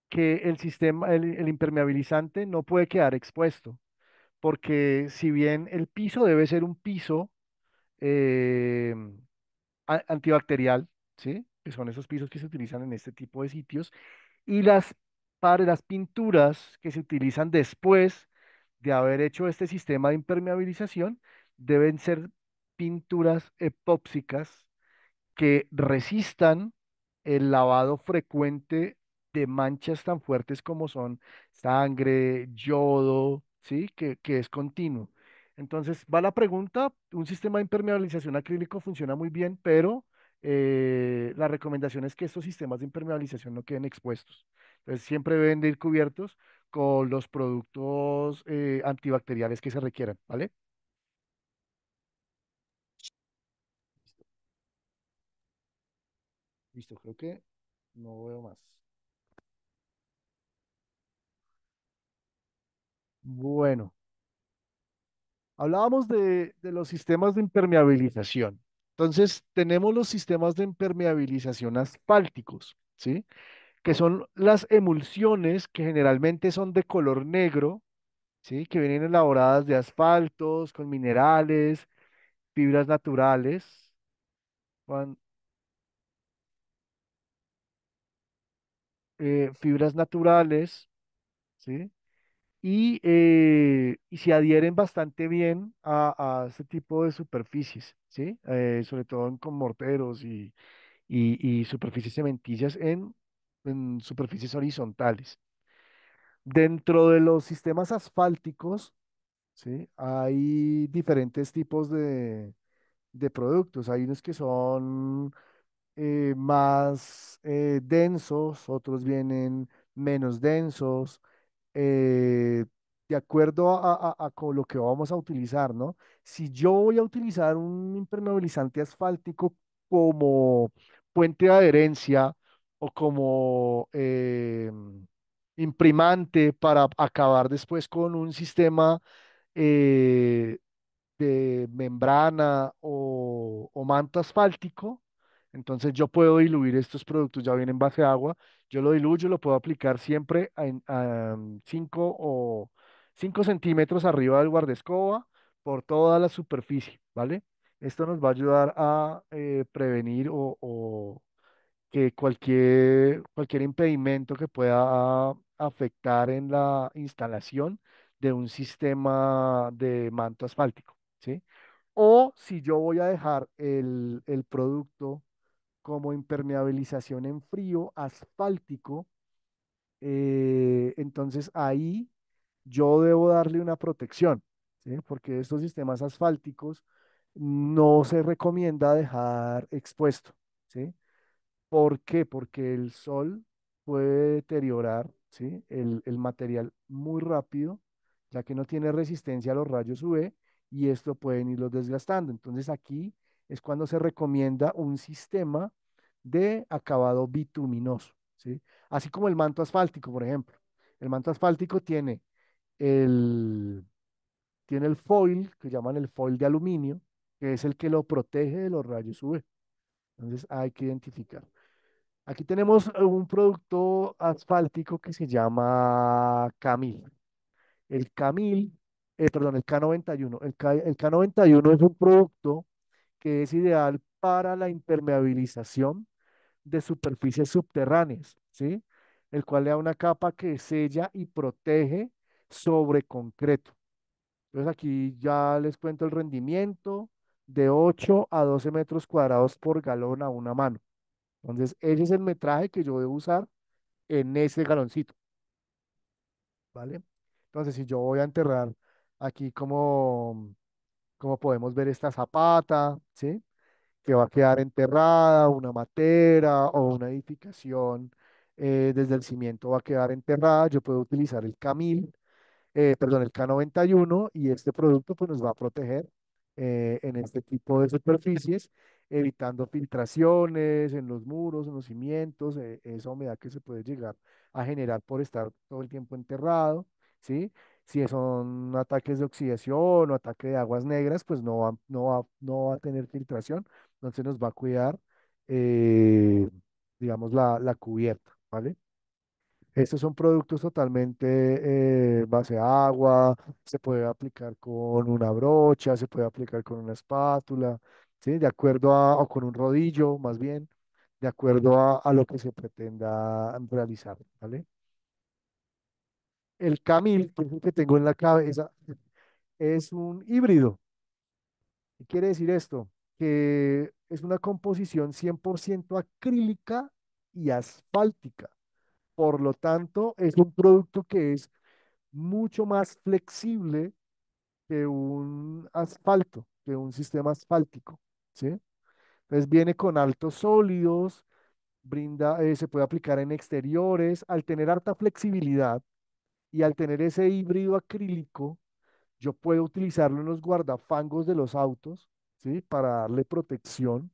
Que el sistema, el impermeabilizante no puede quedar expuesto, porque si bien el piso debe ser un piso eh, antibacterial, ¿sí? Que son esos pisos que se utilizan en este tipo de sitios, y las pinturas que se utilizan después de haber hecho este sistema de impermeabilización deben ser pinturas epóxicas que resistan el lavado frecuente de manchas tan fuertes como son sangre, yodo, ¿sí? Que es continuo. Entonces, va la pregunta, un sistema de impermeabilización acrílico funciona muy bien, pero la recomendación es que estos sistemas de impermeabilización no queden expuestos. Entonces, siempre deben de ir cubiertos con los productos antibacteriales que se requieran, ¿vale? Listo, creo que no veo más. Bueno. Hablábamos de los sistemas de impermeabilización. Entonces, tenemos los sistemas de impermeabilización asfálticos, ¿sí? Que son las emulsiones que generalmente son de color negro, ¿sí? Que vienen elaboradas de asfaltos, con minerales, fibras naturales, Juan, fibras naturales, ¿sí? Y se adhieren bastante bien a este tipo de superficies, ¿sí? Sobre todo con morteros y superficies cementicias en superficies horizontales. Dentro de los sistemas asfálticos, ¿sí? Hay diferentes tipos de productos. Hay unos que son más densos, otros vienen menos densos, eh, de acuerdo a con lo que vamos a utilizar, ¿no? Si yo voy a utilizar un impermeabilizante asfáltico como puente de adherencia o como imprimante para acabar después con un sistema eh, de membrana o manto asfáltico, entonces yo puedo diluir estos productos, ya vienen en base de agua, yo lo diluyo, lo puedo aplicar siempre a 5 centímetros arriba del guardescoba por toda la superficie, ¿vale? Esto nos va a ayudar a prevenir o que cualquier impedimento que pueda afectar en la instalación de un sistema de manto asfáltico, ¿sí? O si yo voy a dejar el producto como impermeabilización en frío asfáltico, entonces ahí yo debo darle una protección, ¿sí? Porque estos sistemas asfálticos no se recomienda dejar expuesto, ¿sí? ¿Por qué? Porque el sol puede deteriorar, ¿sí? El material muy rápido, ya que no tiene resistencia a los rayos UV y esto pueden irlos desgastando. Entonces aquí es cuando se recomienda un sistema de acabado bituminoso, ¿sí? Así como el manto asfáltico, por ejemplo. El manto asfáltico el, tiene el foil, que llaman el foil de aluminio, que es el que lo protege de los rayos UV. Entonces hay que identificar. Aquí tenemos un producto asfáltico que se llama Camil. El Camil, perdón, el K91. El K91 es un producto que es ideal para la impermeabilización de superficies subterráneas, ¿sí? El cual le da una capa que sella y protege sobre concreto. Entonces aquí ya les cuento el rendimiento de 8 a 12 metros cuadrados por galón a una mano. Entonces, ese es el metraje que yo debo usar en ese galoncito, ¿vale? Entonces, si yo voy a enterrar aquí como podemos ver esta zapata, ¿sí? Que va a quedar enterrada, una matera o una edificación desde el cimiento va a quedar enterrada, yo puedo utilizar el camil, perdón, el K91 y este producto pues nos va a proteger en este tipo de superficies, evitando filtraciones en los muros, en los cimientos, esa humedad que se puede llegar a generar por estar todo el tiempo enterrado, ¿sí? Si son ataques de oxidación o ataque de aguas negras, pues no va a tener filtración, entonces nos va a cuidar, eh, digamos, la cubierta, ¿vale? Estos son productos totalmente base a agua, se puede aplicar con una brocha, se puede aplicar con una espátula, ¿sí? De acuerdo o con un rodillo, más bien, de acuerdo a lo que se pretenda realizar, ¿vale? El Camil, que es el que tengo en la cabeza, es un híbrido. ¿Qué quiere decir esto? Que es una composición 100% acrílica y asfáltica. Por lo tanto, es un producto que es mucho más flexible que un asfalto, que un sistema asfáltico, ¿sí? Entonces viene con altos sólidos, se puede aplicar en exteriores, al tener alta flexibilidad y al tener ese híbrido acrílico, yo puedo utilizarlo en los guardafangos de los autos, ¿sí? Para darle protección.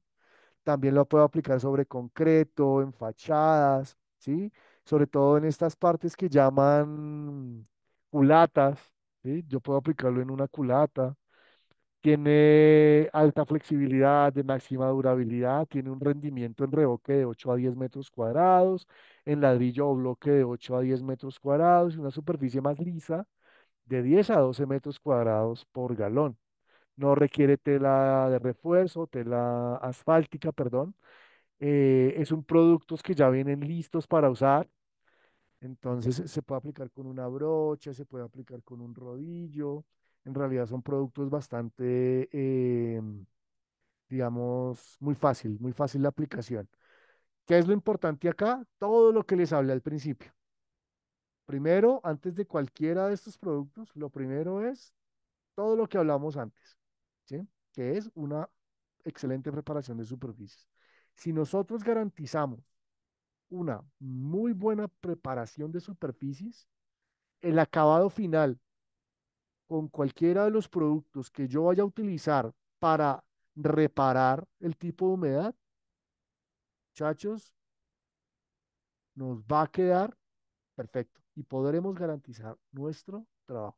También lo puedo aplicar sobre concreto, en fachadas, ¿sí? Sobre todo en estas partes que llaman culatas, ¿sí? Yo puedo aplicarlo en una culata. Tiene alta flexibilidad, de máxima durabilidad, tiene un rendimiento en revoque de 8 a 10 metros cuadrados, en ladrillo o bloque de 8 a 10 metros cuadrados y una superficie más lisa de 10 a 12 metros cuadrados por galón. No requiere tela de refuerzo, tela asfáltica, perdón. Son productos que ya vienen listos para usar. Entonces se puede aplicar con una brocha, se puede aplicar con un rodillo. En realidad son productos bastante, digamos, muy fácil la aplicación. ¿Qué es lo importante acá? Todo lo que les hablé al principio. Primero, antes de cualquiera de estos productos, lo primero es todo lo que hablamos antes, ¿sí? Que es una excelente preparación de superficies. Si nosotros garantizamos una muy buena preparación de superficies, el acabado final con cualquiera de los productos que yo vaya a utilizar para reparar el tipo de humedad, muchachos, nos va a quedar perfecto y podremos garantizar nuestro trabajo.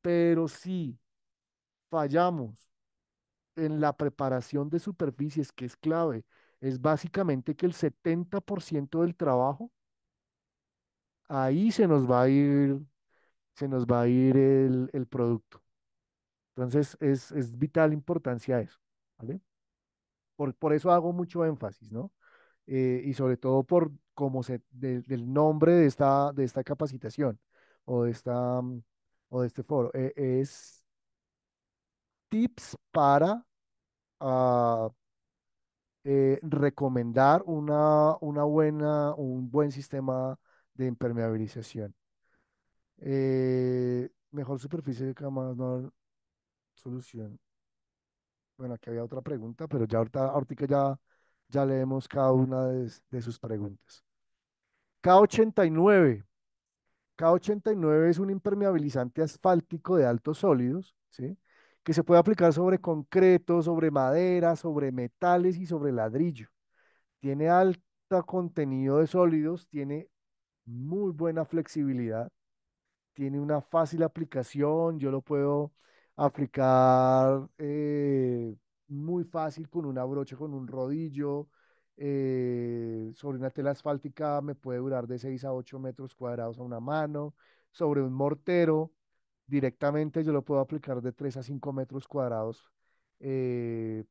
Pero si fallamos en la preparación de superficies, que es clave, es básicamente que el 70% del trabajo, ahí se nos va a ir el producto. Entonces es vital importancia eso, ¿vale? Por eso hago mucho énfasis, ¿no? Y sobre todo por del nombre de esta capacitación o o de este foro. Es tips para ah, recomendar un buen sistema de impermeabilización. Mejor superficie de cama, no solución. Bueno, aquí había otra pregunta, pero ya ahorita ya leemos cada una de sus preguntas. K89. K89 es un impermeabilizante asfáltico de altos sólidos, ¿sí? Que se puede aplicar sobre concreto, sobre madera, sobre metales y sobre ladrillo. Tiene alto contenido de sólidos, tiene muy buena flexibilidad, tiene una fácil aplicación, yo lo puedo aplicar muy fácil con una brocha, con un rodillo, sobre una tela asfáltica me puede durar de 6 a 8 metros cuadrados a una mano, sobre un mortero directamente yo lo puedo aplicar de 3 a 5 metros cuadrados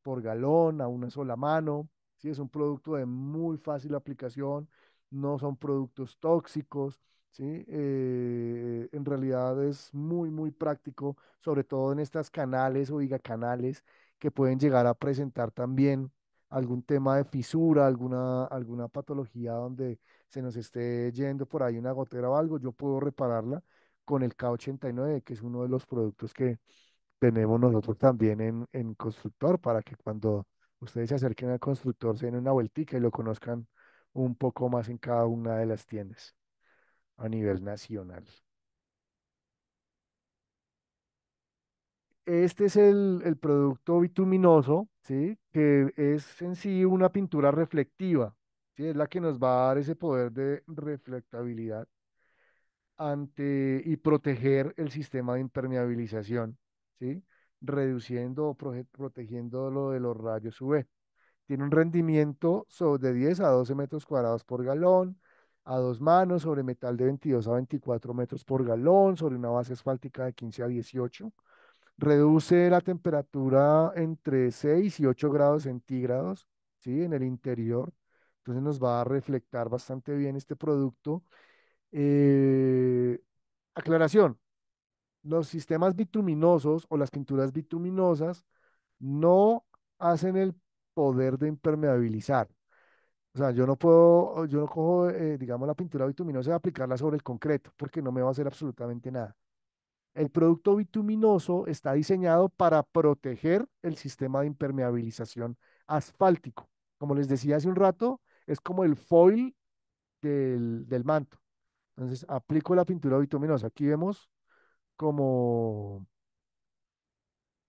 por galón a una sola mano. Sí, es un producto de muy fácil aplicación, no son productos tóxicos. ¿Sí? En realidad es muy, muy práctico, sobre todo en estas canales o gigacanales que pueden llegar a presentar también algún tema de fisura, alguna patología donde se nos esté yendo por ahí una gotera o algo, yo puedo repararla con el K89, que es uno de los productos que tenemos nosotros también en Constructor, para que cuando ustedes se acerquen al constructor se den una vueltica y lo conozcan un poco más en cada una de las tiendas a nivel nacional. Este es el producto bituminoso, ¿sí? Que es en sí una pintura reflectiva, ¿sí? Es la que nos va a dar ese poder de reflectabilidad ante y proteger el sistema de impermeabilización, ¿sí? Reduciendo o protegiéndolo de los rayos UV. Tiene un rendimiento de 10 a 12 metros cuadrados por galón, a dos manos, sobre metal de 22 a 24 metros por galón, sobre una base asfáltica de 15 a 18. Reduce la temperatura entre 6 y 8 grados centígrados, ¿sí? En el interior. Entonces nos va a reflectar bastante bien este producto. Eh, Aclaración, los sistemas bituminosos o las pinturas bituminosas no hacen el poder de impermeabilizar. O sea, yo no cojo, digamos, la pintura bituminosa y aplicarla sobre el concreto, porque no me va a hacer absolutamente nada. El producto bituminoso está diseñado para proteger el sistema de impermeabilización asfáltico. Como les decía hace un rato, es como el foil del manto. Entonces, aplico la pintura bituminosa. Aquí vemos como,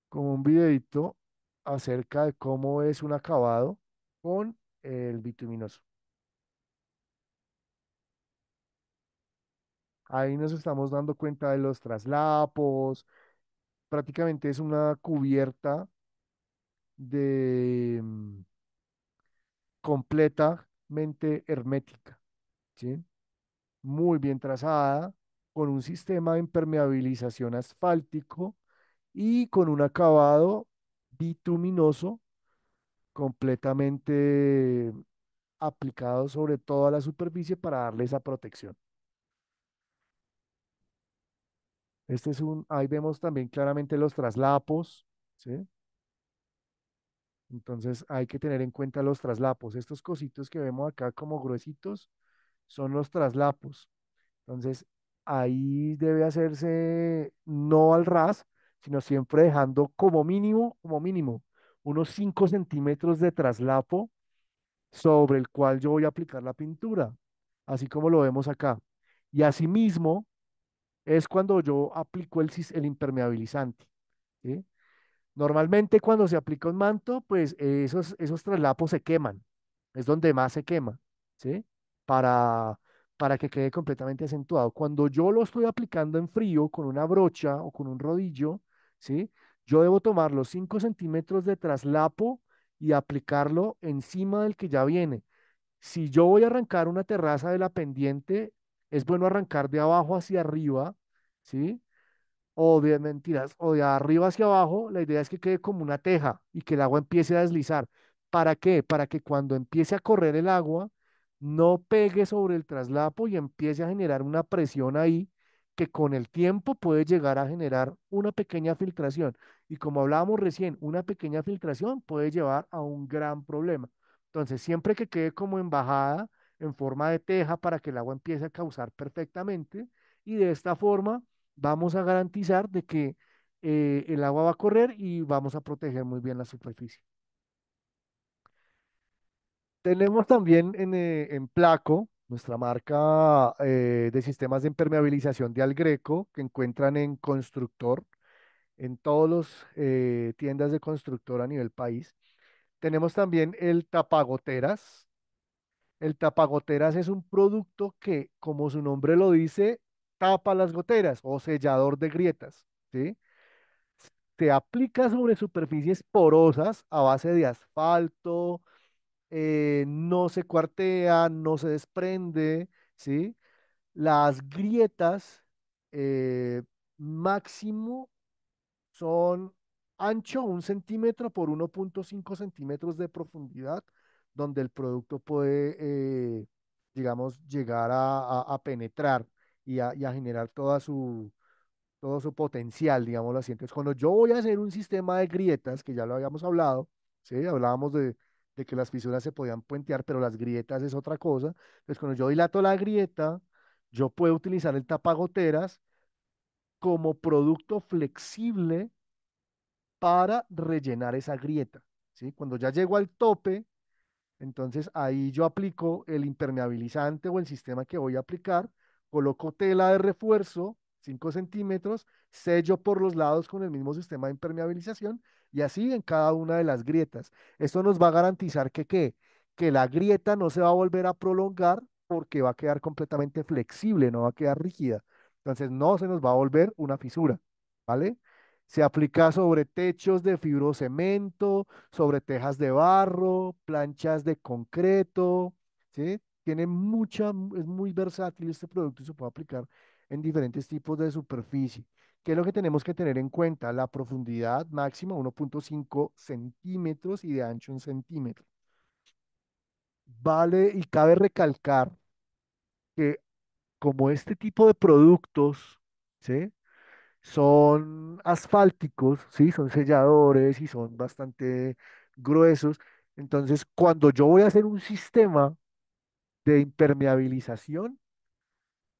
como un videito acerca de cómo es un acabado con el bituminoso. Ahí nos estamos dando cuenta de los traslapos. Prácticamente es una cubierta de completamente hermética, ¿sí? Muy bien trazada, con un sistema de impermeabilización asfáltico y con un acabado bituminoso completamente aplicado sobre toda la superficie para darle esa protección. Ahí vemos también claramente los traslapos, ¿sí? Entonces hay que tener en cuenta los traslapos. Estos cositos que vemos acá como gruesitos son los traslapos. Entonces ahí debe hacerse no al ras, sino siempre dejando como mínimo, unos 5 centímetros de traslapo sobre el cual yo voy a aplicar la pintura, así como lo vemos acá. Y asimismo es cuando yo aplico el impermeabilizante, ¿sí? Normalmente cuando se aplica un manto, pues esos traslapos se queman, es donde más se quema, ¿sí? Para, para que quede completamente acentuado. Cuando yo lo estoy aplicando en frío con una brocha o con un rodillo, ¿sí? Yo debo tomar los 5 centímetros de traslapo y aplicarlo encima del que ya viene. Si yo voy a arrancar una terraza de la pendiente, es bueno arrancar de abajo hacia arriba, ¿sí? O de mentiras, o de arriba hacia abajo, la idea es que quede como una teja y que el agua empiece a deslizar. ¿Para qué? Para que cuando empiece a correr el agua, no pegue sobre el traslapo y empiece a generar una presión ahí que con el tiempo puede llegar a generar una pequeña filtración. Y como hablábamos recién, una pequeña filtración puede llevar a un gran problema. Entonces, siempre que quede como en bajada, en forma de teja, para que el agua empiece a causar perfectamente, y de esta forma vamos a garantizar de que el agua va a correr y vamos a proteger muy bien la superficie. Tenemos también en Placo, nuestra marca de sistemas de impermeabilización de Algreco, que encuentran en Constructor, en todas las tiendas de constructor a nivel país. Tenemos también el tapagoteras. El tapagoteras es un producto que, como su nombre lo dice, tapa las goteras o sellador de grietas, ¿sí? Se aplica sobre superficies porosas a base de asfalto, no se cuartea, no se desprende, ¿sí? Las grietas eh, máximo son ancho 1 centímetro por 1,5 centímetros de profundidad, donde el producto puede, digamos, llegar a penetrar y a generar todo su potencial, digámoslo así. Entonces, cuando yo voy a hacer un sistema de grietas, que ya lo habíamos hablado, ¿sí? Hablábamos de que las fisuras se podían puentear, pero las grietas es otra cosa. Entonces, cuando yo dilato la grieta, yo puedo utilizar el tapagoteras como producto flexible para rellenar esa grieta, ¿sí? Cuando ya llego al tope, entonces ahí yo aplico el impermeabilizante o el sistema que voy a aplicar, coloco tela de refuerzo, 5 centímetros, sello por los lados con el mismo sistema de impermeabilización y así en cada una de las grietas. Esto nos va a garantizar que la grieta no se va a volver a prolongar porque va a quedar completamente flexible, no va a quedar rígida. Entonces no se nos va a volver una fisura, ¿vale? Se aplica sobre techos de fibrocemento, sobre tejas de barro, planchas de concreto, ¿sí? Tiene es muy versátil este producto y se puede aplicar en diferentes tipos de superficie. ¿Qué es lo que tenemos que tener en cuenta? La profundidad máxima 1,5 centímetros y de ancho 1 centímetro. Vale, y cabe recalcar que como este tipo de productos, ¿sí? Son asfálticos, ¿sí? Son selladores y son bastante gruesos. Entonces, cuando yo voy a hacer un sistema de impermeabilización,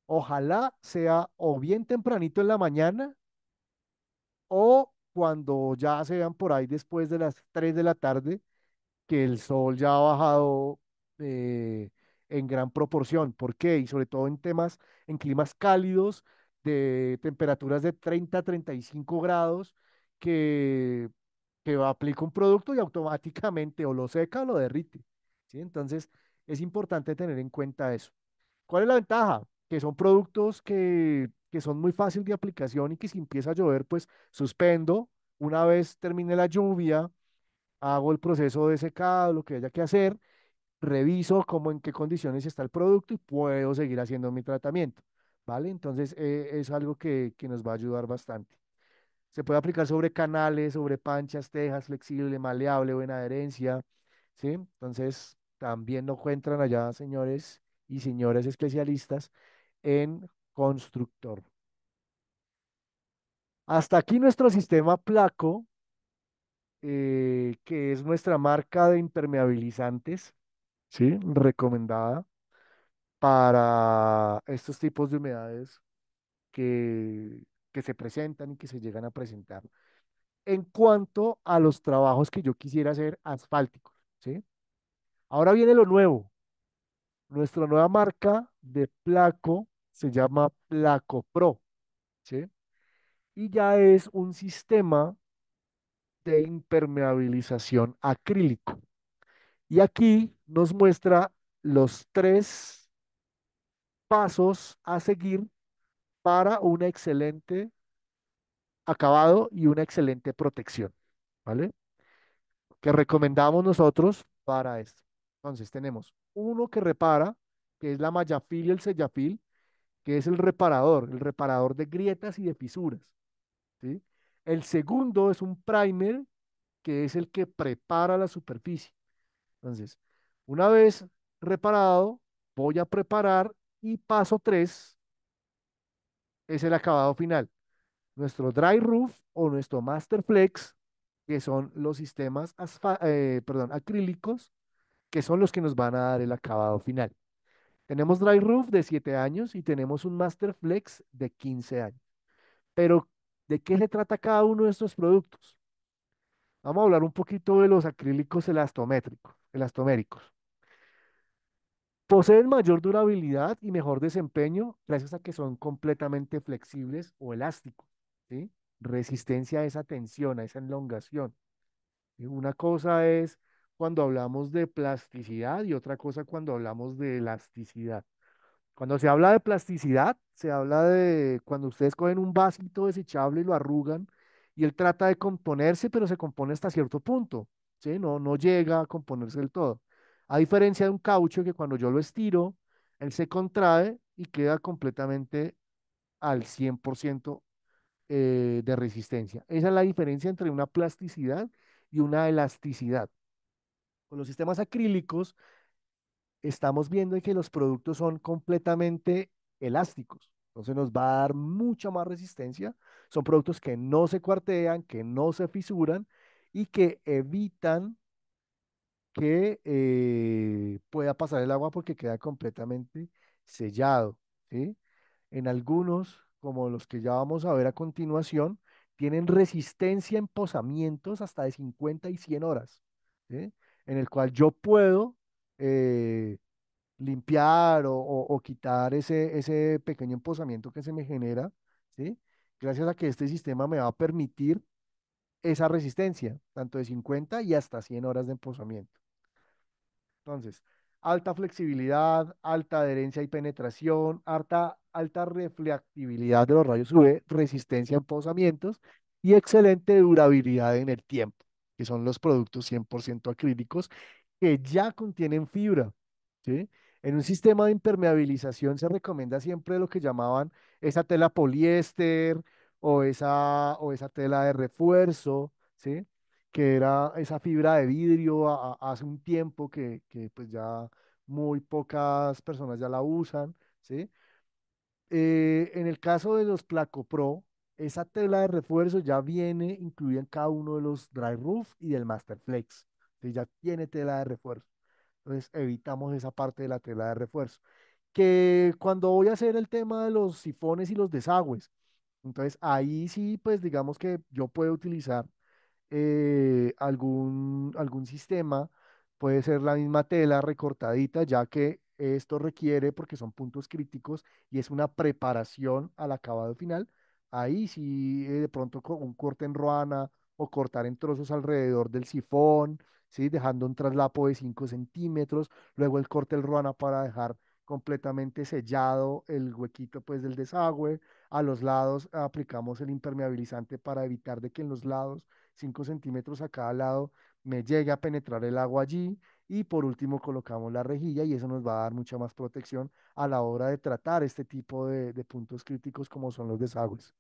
ojalá sea o bien tempranito en la mañana o cuando ya sean por ahí después de las 3 de la tarde, que el sol ya ha bajado en gran proporción. ¿Por qué? Y sobre todo en climas cálidos, de temperaturas de 30 a 35 grados, que, aplica un producto y automáticamente o lo seca o lo derrite. ¿Sí? Entonces, es importante tener en cuenta eso. ¿Cuál es la ventaja? Que son productos que son muy fácil de aplicación y que si empieza a llover, pues suspendo. Una vez termine la lluvia, hago el proceso de secado, lo que haya que hacer, reviso cómo en qué condiciones está el producto y puedo seguir haciendo mi tratamiento, ¿vale? Entonces es algo que nos va a ayudar bastante. Se puede aplicar sobre canales, sobre panchas, tejas, flexible, maleable, buena adherencia, ¿sí? Entonces también lo encuentran allá, señores y señoras especialistas en constructor. Hasta aquí nuestro sistema Placo, que es nuestra marca de impermeabilizantes. ¿Sí? Recomendada para estos tipos de humedades que, que se presentan y que se llegan a presentar. En cuanto a los trabajos que yo quisiera hacer asfálticos, ¿sí? Ahora viene lo nuevo. Nuestra nueva marca de placo se llama Placo Pro, ¿sí? Y ya es un sistema de impermeabilización acrílico. Y aquí nos muestra los 3 pasos a seguir para un excelente acabado y una excelente protección, ¿vale? Que recomendamos nosotros para esto. Entonces tenemos uno que repara, que es la Mayafil y el Sellafil, que es el reparador de grietas y de fisuras, ¿sí? El segundo es un primer, que es el que prepara la superficie. Entonces, una vez reparado, voy a preparar y paso 3 es el acabado final. Nuestro dry roof o nuestro master flex, que son los sistemas perdón, acrílicos, que son los que nos van a dar el acabado final. Tenemos dry roof de 7 años y tenemos un master flex de 15 años. Pero, ¿de qué se trata cada uno de estos productos? Vamos a hablar un poquito de los acrílicos elastoméricos. Poseen mayor durabilidad y mejor desempeño gracias a que son completamente flexibles o elásticos, ¿sí? Resistencia a esa tensión, a esa elongación. Y una cosa es cuando hablamos de plasticidad y otra cosa cuando hablamos de elasticidad. Cuando se habla de plasticidad, se habla de cuando ustedes cogen un vasito desechable y lo arrugan y él trata de componerse, pero se compone hasta cierto punto, ¿sí? No llega a componerse del todo. A diferencia de un caucho que cuando yo lo estiro, él se contrae y queda completamente al 100% de resistencia. Esa es la diferencia entre una plasticidad y una elasticidad. Con los sistemas acrílicos, estamos viendo que los productos son completamente elásticos. Entonces nos va a dar mucha más resistencia. Son productos que no se cuartean, que no se fisuran y que evitan que pueda pasar el agua porque queda completamente sellado, ¿sí? En algunos, como los que ya vamos a ver a continuación, tienen resistencia en posamientos hasta de 50 y 100 horas, ¿sí? En el cual yo puedo eh, limpiar o quitar ese pequeño empozamiento que se me genera, ¿sí? Gracias a que este sistema me va a permitir esa resistencia, tanto de 50 y hasta 100 horas de empozamiento. Entonces, alta flexibilidad, alta adherencia y penetración, alta reflexibilidad de los rayos UV, resistencia a empozamientos y excelente durabilidad en el tiempo, que son los productos 100% acrílicos que ya contienen fibra, ¿sí? En un sistema de impermeabilización se recomienda siempre lo que llamaban esa tela poliéster o esa tela de refuerzo, ¿sí? Que era esa fibra de vidrio hace un tiempo que pues ya muy pocas personas ya la usan, ¿sí? En el caso de los Placo Pro, esa tela de refuerzo ya viene incluida en cada uno de los Dry Roof y del Masterflex, ¿sí? Ya tiene tela de refuerzo. Entonces evitamos esa parte de la tela de refuerzo. Que cuando voy a hacer el tema de los sifones y los desagües, entonces ahí sí, pues digamos que yo puedo utilizar algún sistema, puede ser la misma tela recortadita, ya que esto requiere, porque son puntos críticos y es una preparación al acabado final. Ahí sí, de pronto con un corte en ruana o cortar en trozos alrededor del sifón, ¿sí? Dejando un traslapo de 5 centímetros, luego el corte en ruana para dejar completamente sellado el huequito pues del desagüe. A los lados aplicamos el impermeabilizante para evitar de que en los lados 5 centímetros a cada lado, me llegue a penetrar el agua allí y por último colocamos la rejilla y eso nos va a dar mucha más protección a la hora de tratar este tipo de puntos críticos como son los desagües.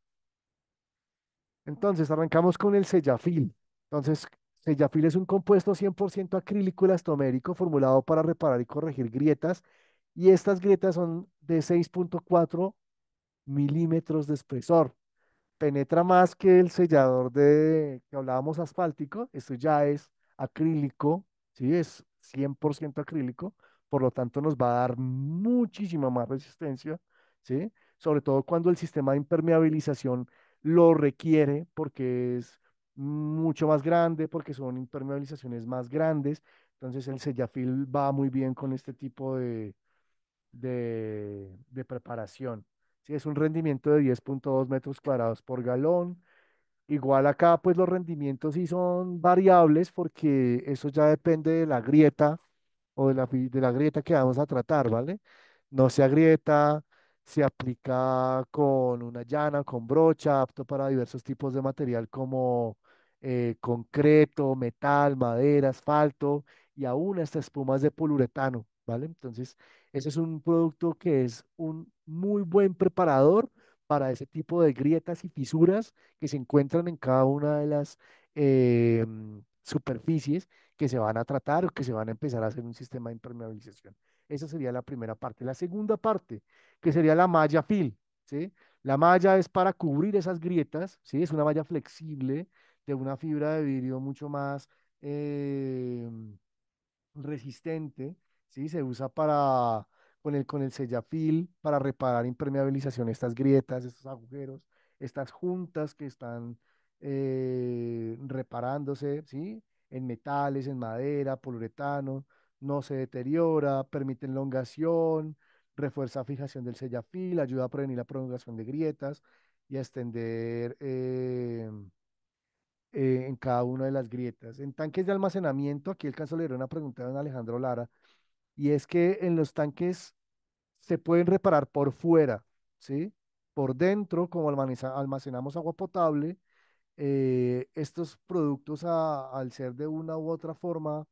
Entonces arrancamos con el Sellafil. Entonces, Sellafil es un compuesto 100% acrílico elastomérico formulado para reparar y corregir grietas y estas grietas son de 6,4 milímetros de espesor. Penetra más que el sellador de que hablábamos asfáltico, esto ya es acrílico, ¿sí? Es 100% acrílico, por lo tanto nos va a dar muchísima más resistencia, ¿sí? Sobre todo cuando el sistema de impermeabilización lo requiere porque es mucho más grande, porque son impermeabilizaciones más grandes, entonces el Sellafil va muy bien con este tipo de preparación. Sí, es un rendimiento de 10,2 metros cuadrados por galón. Igual acá, pues los rendimientos sí son variables porque eso ya depende de la grieta o de la grieta que vamos a tratar, ¿vale? No se agrieta, se aplica con una llana, con brocha, apto para diversos tipos de material como concreto, metal, madera, asfalto y aún hasta espumas de poliuretano, ¿vale? Entonces, ese es un producto que es un muy buen preparador para ese tipo de grietas y fisuras que se encuentran en cada una de las superficies que se van a tratar o que se van a empezar a hacer un sistema de impermeabilización. Esa sería la primera parte. La segunda parte, que sería la malla fill, ¿sí? La malla es para cubrir esas grietas, ¿sí? Es una malla flexible de una fibra de vidrio mucho más eh, resistente, ¿sí? Se usa con el Sellafil para reparar impermeabilización, estas grietas, estos agujeros, estas juntas que están reparándose, ¿sí? En metales, en madera, poliuretano, no se deteriora, permite elongación, refuerza fijación del sellafil, ayuda a prevenir la prolongación de grietas y a extender en cada una de las grietas. En tanques de almacenamiento, aquí alcanzo a leer una pregunta de don Alejandro Lara, y es que en los tanques se pueden reparar por fuera, ¿sí? Por dentro, como almacenamos agua potable, estos productos al ser de una u otra forma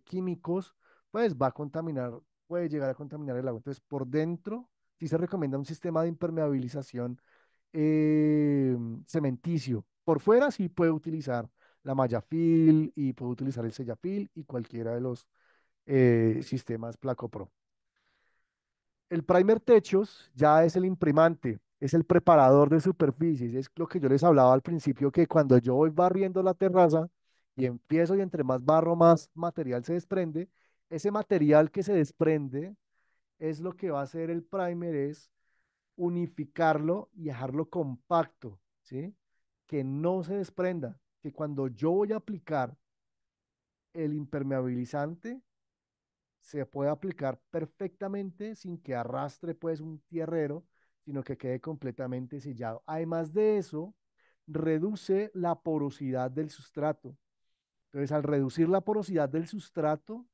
químicos, pues va a contaminar, puede llegar a contaminar el agua. Entonces, por dentro, sí se recomienda un sistema de impermeabilización eh, cementicio. Por fuera sí puede utilizar la Mallafil y puede utilizar el Sellafil y cualquiera de los sistemas Placopro. El primer techos ya es el imprimante, es el preparador de superficies, es lo que yo les hablaba al principio, que cuando yo voy barriendo la terraza y empiezo y entre más barro, más material se desprende, ese material que se desprende es lo que va a hacer el primer, es unificarlo y dejarlo compacto, ¿sí? Que no se desprenda, que cuando yo voy a aplicar el impermeabilizante, se puede aplicar perfectamente sin que arrastre pues un tierrero, sino que quede completamente sellado. Además de eso, reduce la porosidad del sustrato. Entonces, al reducir la porosidad del sustrato,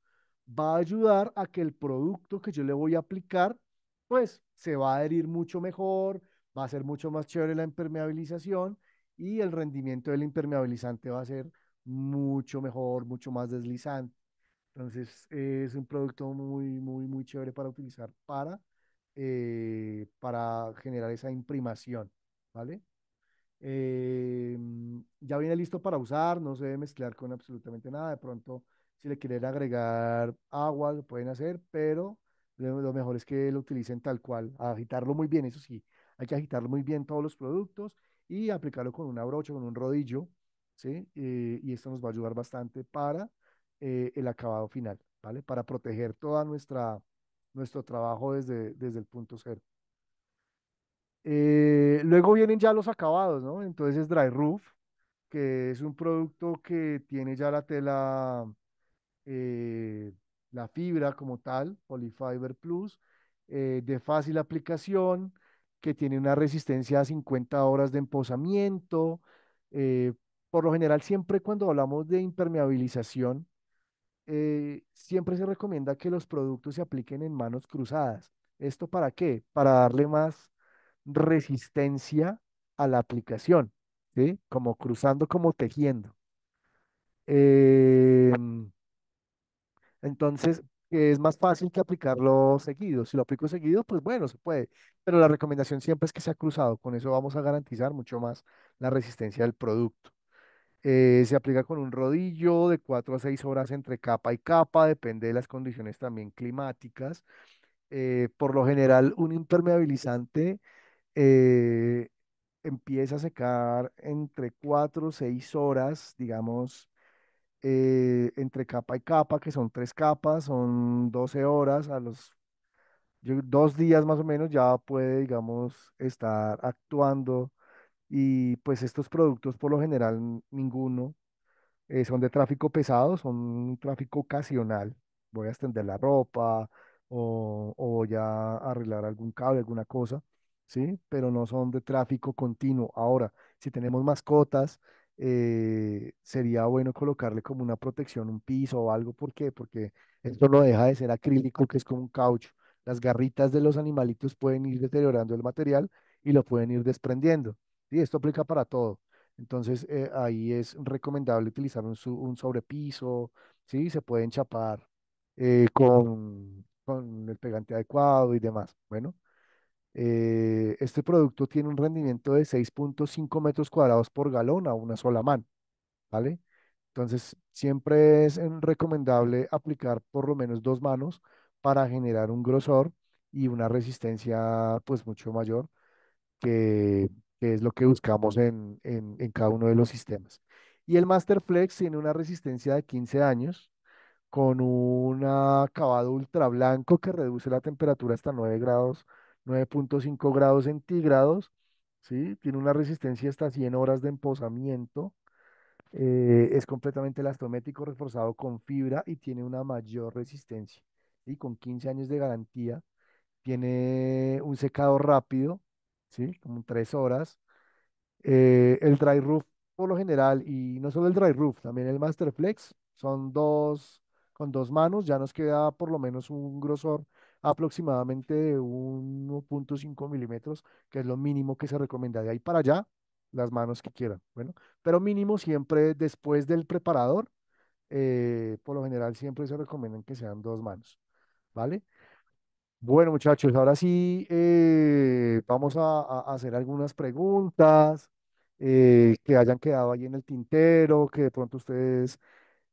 va a ayudar a que el producto que yo le voy a aplicar, pues se va a adherir mucho mejor, va a ser mucho más chévere la impermeabilización y el rendimiento del impermeabilizante va a ser mucho mejor, mucho más deslizante. Entonces, es un producto muy chévere para utilizar para generar esa imprimación, ¿vale? Ya viene listo para usar, no se debe mezclar con absolutamente nada. De pronto, si le quieren agregar agua, lo pueden hacer, pero lo mejor es que lo utilicen tal cual, agitarlo muy bien, eso sí, hay que agitarlo muy bien todos los productos y aplicarlo con una brocha, con un rodillo, ¿sí? Y esto nos va a ayudar bastante para el acabado final, ¿vale? Para proteger nuestro trabajo desde el punto cero. Luego vienen ya los acabados, ¿no? Entonces es Dry Roof, que es un producto que tiene ya la tela, eh, la fibra como tal, Polyfiber Plus, de fácil aplicación, que tiene una resistencia a 50 horas de emposamiento. eh, por lo general, siempre cuando hablamos de impermeabilización, siempre se recomienda que los productos se apliquen en manos cruzadas. ¿Esto para qué? Para darle más resistencia a la aplicación, ¿sí? Como cruzando, como tejiendo. Entonces, es más fácil que aplicarlo seguido. Si lo aplico seguido, pues bueno, se puede. Pero la recomendación siempre es que sea cruzado. Con eso vamos a garantizar mucho más la resistencia del producto. Se aplica con un rodillo de 4 a 6 horas entre capa y capa, depende de las condiciones también climáticas. Por lo general, un impermeabilizante eh, empieza a secar entre 4 o 6 horas, digamos, entre capa y capa, que son 3 capas, son 12 horas, 2 días más o menos ya puede, digamos, estar actuando y pues estos productos por lo general ninguno son de tráfico pesado, son un tráfico ocasional. Voy a extender la ropa o voy a arreglar algún cable, alguna cosa, ¿sí? Pero no son de tráfico continuo. Ahora, si tenemos mascotas, sería bueno colocarle como una protección, un piso o algo. ¿Por qué? Porque esto no deja de ser acrílico, que es como un caucho. Las garritas de los animalitos pueden ir deteriorando el material y lo pueden ir desprendiendo. Y esto aplica para todo. Entonces, ahí es recomendable utilizar un sobrepiso, ¿sí? Se pueden chapar con el pegante adecuado y demás. Bueno, este producto tiene un rendimiento de 6,5 metros cuadrados por galón a una sola mano, ¿vale? Entonces, siempre es recomendable aplicar por lo menos 2 manos para generar un grosor y una resistencia, pues, mucho mayor que, que es lo que buscamos en cada uno de los sistemas. Y el Masterflex tiene una resistencia de 15 años con un acabado ultra blanco que reduce la temperatura hasta 9 grados, 9,5 grados centígrados, ¿sí? Tiene una resistencia hasta 100 horas de emposamiento. Es completamente elastométrico, reforzado con fibra y tiene una mayor resistencia. Y con 15 años de garantía, tiene un secado rápido, ¿sí? Como en 3 horas. El dry roof por lo general, y no solo el dry roof, también el Masterflex, son con 2 manos, ya nos queda por lo menos un grosor aproximadamente de 1,5 milímetros, que es lo mínimo que se recomienda. De ahí para allá, las manos que quieran. Bueno, pero mínimo siempre después del preparador, por lo general siempre se recomiendan que sean 2 manos, ¿vale? Bueno, muchachos, ahora sí vamos a hacer algunas preguntas que hayan quedado ahí en el tintero, que de pronto ustedes,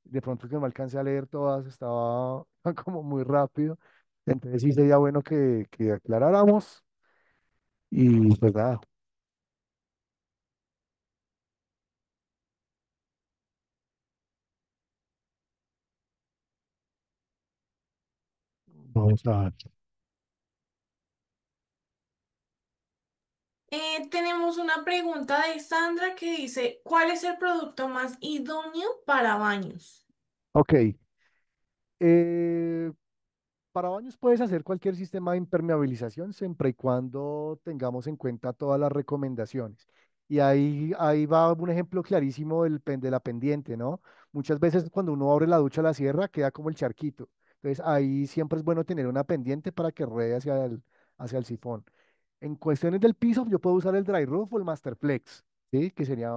de pronto que no alcance a leer todas, estaba como muy rápido. Entonces sí sería bueno que aclaráramos y pues nada, vamos a ver. Tenemos una pregunta de Sandra que dice, ¿cuál es el producto más idóneo para baños? Ok, eh, para baños puedes hacer cualquier sistema de impermeabilización siempre y cuando tengamos en cuenta todas las recomendaciones. Y ahí va un ejemplo clarísimo de la pendiente, ¿no? Muchas veces cuando uno abre la ducha a la sierra queda como el charquito. Entonces ahí siempre es bueno tener una pendiente para que ruede hacia el sifón. En cuestiones del piso, yo puedo usar el Dry Roof o el Masterflex, ¿sí? Que sería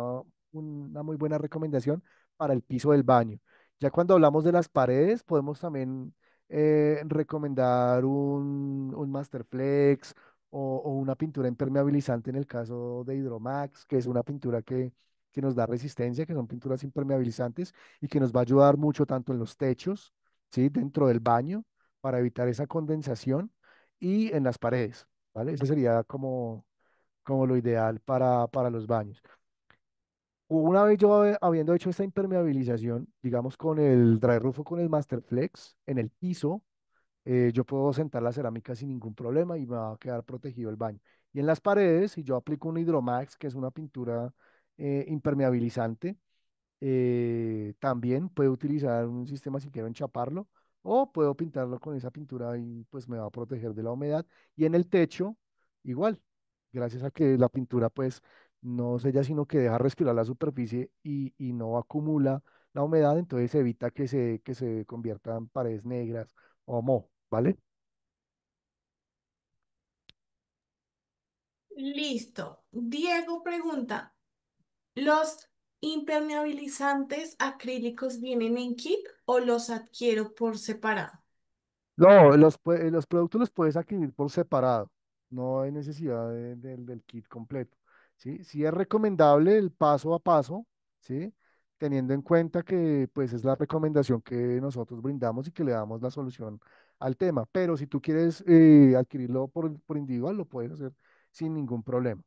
una muy buena recomendación para el piso del baño. Ya cuando hablamos de las paredes, podemos también recomendar un Masterflex o una pintura impermeabilizante en el caso de Hydromax, que es una pintura que nos da resistencia, que son pinturas impermeabilizantes y que nos va a ayudar mucho tanto en los techos, ¿sí? Dentro del baño para evitar esa condensación y en las paredes. ¿Vale? Eso sería como lo ideal para los baños. Una vez yo habiendo hecho esta impermeabilización, digamos con el dry roof o con el Masterflex, en el piso, yo puedo sentar la cerámica sin ningún problema y me va a quedar protegido el baño. Y en las paredes, si yo aplico un Hydromax, que es una pintura impermeabilizante, también puedo utilizar un sistema si quiero enchaparlo o puedo pintarlo con esa pintura y pues me va a proteger de la humedad. Y en el techo, igual, gracias a que la pintura pues no sella, sino que deja respirar la superficie y no acumula la humedad, entonces evita que se conviertan paredes negras o moho, ¿vale? Listo. Diego pregunta, ¿los impermeabilizantes acrílicos vienen en kit o los adquiero por separado? No, los productos los puedes adquirir por separado, no hay necesidad del kit completo, ¿sí? Sí es recomendable el paso a paso, ¿sí? Teniendo en cuenta que pues es la recomendación que nosotros brindamos y que le damos la solución al tema, pero si tú quieres adquirirlo por individual, lo puedes hacer sin ningún problema.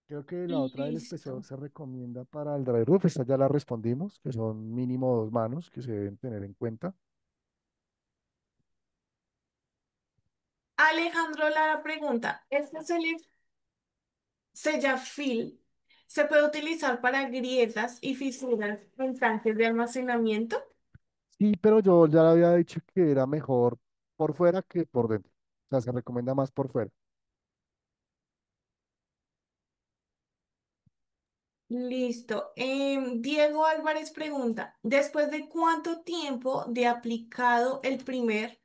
Creo que la otra del espesor Listo. se recomienda para el dry roof, esta ya la respondimos, que son mínimo 2 manos que se deben tener en cuenta. Alejandro Lara pregunta, ¿este Sellafil se puede utilizar para grietas y fisuras en tanques de almacenamiento? Sí, pero yo ya le había dicho que era mejor por fuera que por dentro. O sea, se recomienda más por fuera. Listo. Diego Álvarez pregunta, ¿después de cuánto tiempo de aplicado El el, primer.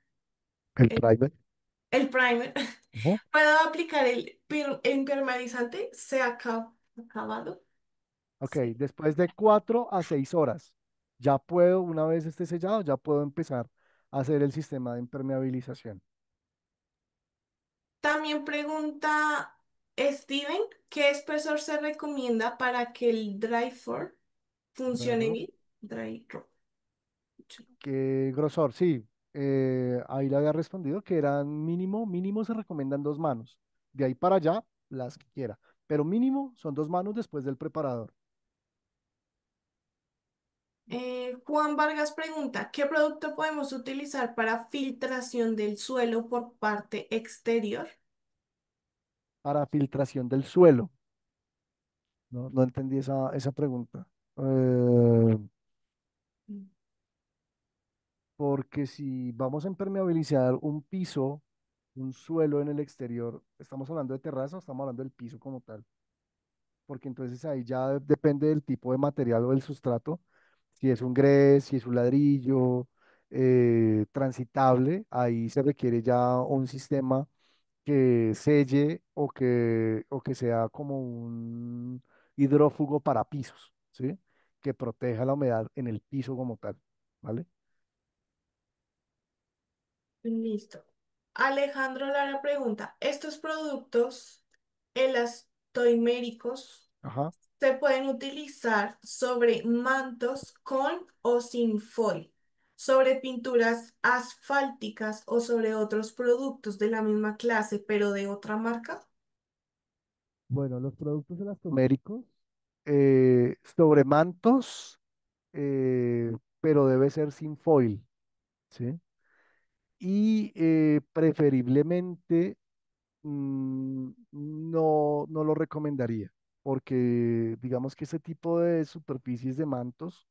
el primer, Ujú. puedo aplicar el impermeabilizante? ¿Se ha acabado? Ok, Sí. después de 4 a 6 horas, ya puedo, una vez esté sellado, ya puedo empezar a hacer el sistema de impermeabilización. También pregunta Steven, ¿qué espesor se recomienda para que el dry for Dry funcione roof. bien? Dry roof. ¿Qué grosor? Sí, ahí le había respondido que eran mínimo se recomiendan 2 manos. De ahí para allá, las que quiera. Pero mínimo son 2 manos después del preparador. Juan Vargas pregunta, ¿qué producto podemos utilizar para filtración del suelo por parte exterior? para filtración del suelo. No, no entendí esa pregunta. Eh, Porque si vamos a impermeabilizar un piso, un suelo en el exterior, ¿estamos hablando de terraza o estamos hablando del piso como tal? Porque entonces ahí ya depende del tipo de material o del sustrato, si es un grés, si es un ladrillo transitable, ahí se requiere ya un sistema que selle o que sea como un hidrófugo para pisos, ¿sí? Que proteja la humedad en el piso como tal, ¿vale? Listo. Alejandro Lara pregunta, ¿estos productos elastoiméricos Ajá. se pueden utilizar sobre mantos con o sin foil, sobre pinturas asfálticas o sobre otros productos de la misma clase, pero de otra marca? Bueno, los productos elastoméricos sobre mantos, pero debe ser sin foil, ¿sí? Y preferiblemente no lo recomendaría, porque digamos que ese tipo de superficies de mantos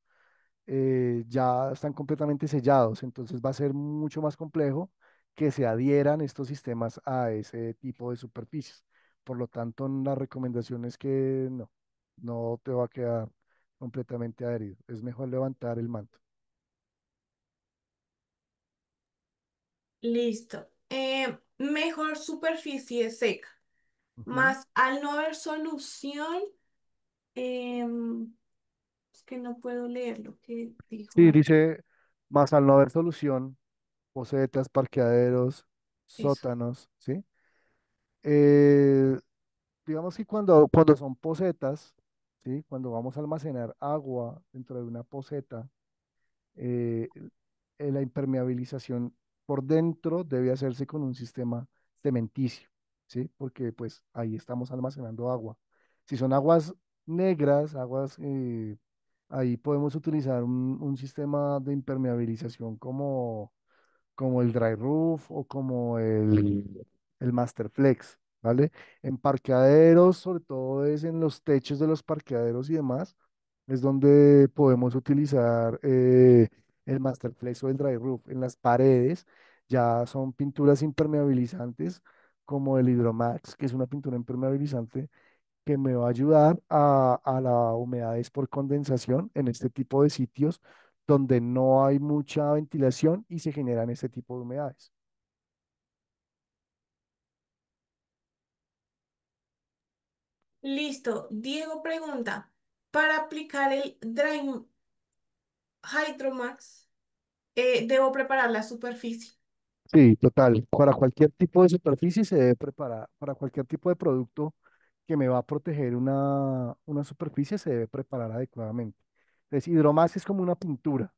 ya están completamente sellados, entonces va a ser mucho más complejo que se adhieran estos sistemas a ese tipo de superficies. Por lo tanto, la recomendación es que no te va a quedar completamente adherido. Es mejor levantar el manto. Listo. Mejor superficie seca, Ujú. más al no haber solución, em, es que no puedo leer lo que dijo Sí, ahí. dice, más al no haber solución, posetas, parqueaderos, Eso. sótanos, ¿sí? Eh, digamos que cuando son posetas, ¿sí? Cuando vamos a almacenar agua dentro de una poseta, eh, la impermeabilización por dentro debe hacerse con un sistema cementicio, ¿sí? Porque pues ahí estamos almacenando agua. Si son aguas negras, ahí podemos utilizar un sistema de impermeabilización como el dry roof o como el Masterflex, ¿vale? En parqueaderos, sobre todo es en los techos de los parqueaderos y demás, es donde podemos utilizar el Masterflex o el dry roof. En las paredes ya son pinturas impermeabilizantes como el Hydromax, que es una pintura impermeabilizante que me va a ayudar a la humedades por condensación en este tipo de sitios donde no hay mucha ventilación y se generan este tipo de humedades. Listo. Diego pregunta, para aplicar el Dry Hydromax, debo preparar la superficie. Sí, total. Para cualquier tipo de superficie se debe preparar, para cualquier tipo de producto que me va a proteger una superficie se debe preparar adecuadamente. Entonces, hidromax es como una pintura.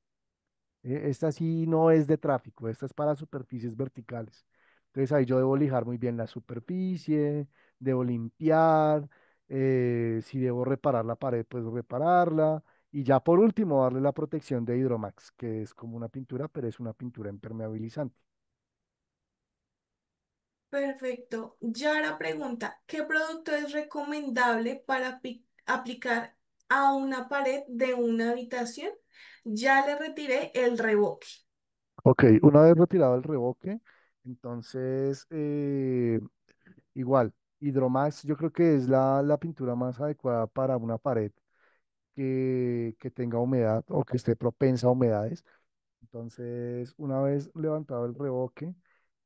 Esta sí no es de tráfico, esta es para superficies verticales. Entonces ahí yo debo lijar muy bien la superficie, debo limpiar, si debo reparar la pared, pues repararla. Y ya por último darle la protección de Hydromax, que es como una pintura, pero es una pintura impermeabilizante. Perfecto. Yara pregunta, ¿qué producto es recomendable para aplicar a una pared de una habitación? Ya le retiré el revoque. Ok, una vez retirado el revoque, entonces igual, Hydromax yo creo que es la pintura más adecuada para una pared que tenga humedad o que esté propensa a humedades. Entonces, una vez levantado el revoque,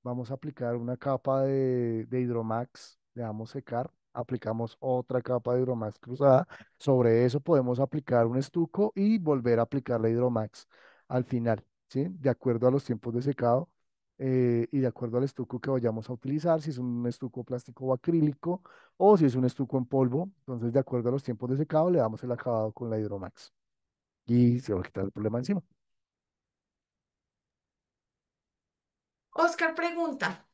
vamos a aplicar una capa de Hydromax, le damos secar, aplicamos otra capa de Hydromax cruzada. Sobre eso podemos aplicar un estuco y volver a aplicar la Hydromax al final, ¿sí? De acuerdo a los tiempos de secado y de acuerdo al estuco que vayamos a utilizar, si es un estuco plástico o acrílico o si es un estuco en polvo. Entonces, de acuerdo a los tiempos de secado, le damos el acabado con la Hydromax y se va a quitar el problema encima. Oscar pregunta,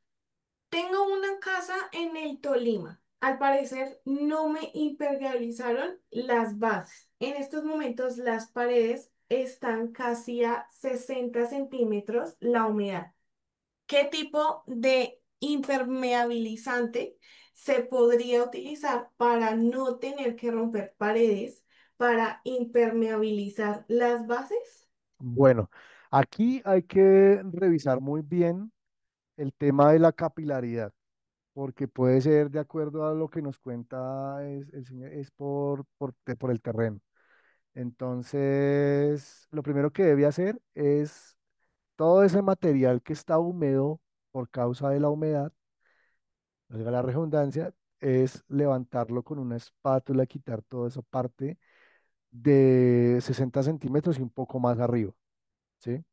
tengo una casa en el Tolima. Al parecer no me impermeabilizaron las bases. En estos momentos las paredes están casi a 60 centímetros la humedad. ¿Qué tipo de impermeabilizante se podría utilizar para no tener que romper paredes, para impermeabilizar las bases. Bueno, aquí hay que revisar muy bien el tema de la capilaridad, porque puede ser de acuerdo a lo que nos cuenta el señor, es por el terreno. Entonces, lo primero que debe hacer es todo ese material que está húmedo por causa de la humedad, valga la redundancia, es levantarlo con una espátula, quitar toda esa parte de 60 centímetros y un poco más arriba, ¿sí?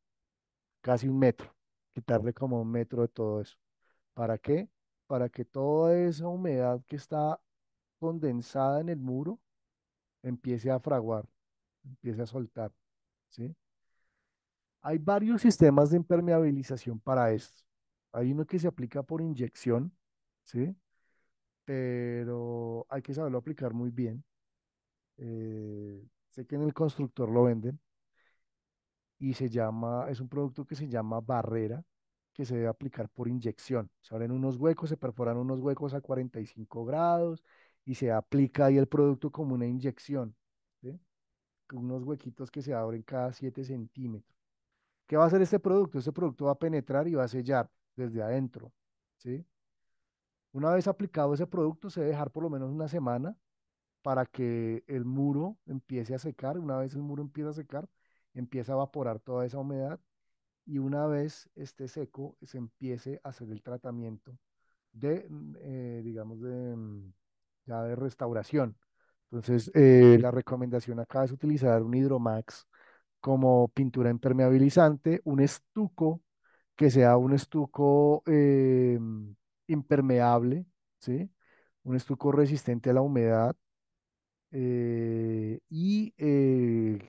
Casi un metro, quitarle como un metro de todo eso. ¿Para qué? Para que toda esa humedad que está condensada en el muro empiece a fraguar, empiece a soltar, ¿sí? Hay varios sistemas de impermeabilización para esto. Hay uno que se aplica por inyección, ¿sí? Pero hay que saberlo aplicar muy bien. Sé que en el constructor lo venden y es un producto que se llama barrera, que se debe aplicar por inyección. Se abren unos huecos, se perforan unos huecos a 45 grados y se aplica ahí el producto como una inyección, ¿sí? Con unos huequitos que se abren cada 7 centímetros. ¿Qué va a hacer este producto? Este producto va a penetrar y va a sellar desde adentro, ¿sí? Una vez aplicado ese producto, se debe dejar por lo menos una semana para que el muro empiece a secar. Una vez el muro empieza a secar, empieza a evaporar toda esa humedad y una vez esté seco, se empiece a hacer el tratamiento digamos, ya de restauración. Entonces, la recomendación acá es utilizar un Hidromax como pintura impermeabilizante, un estuco que sea un estuco impermeable, ¿sí? Un estuco resistente a la humedad.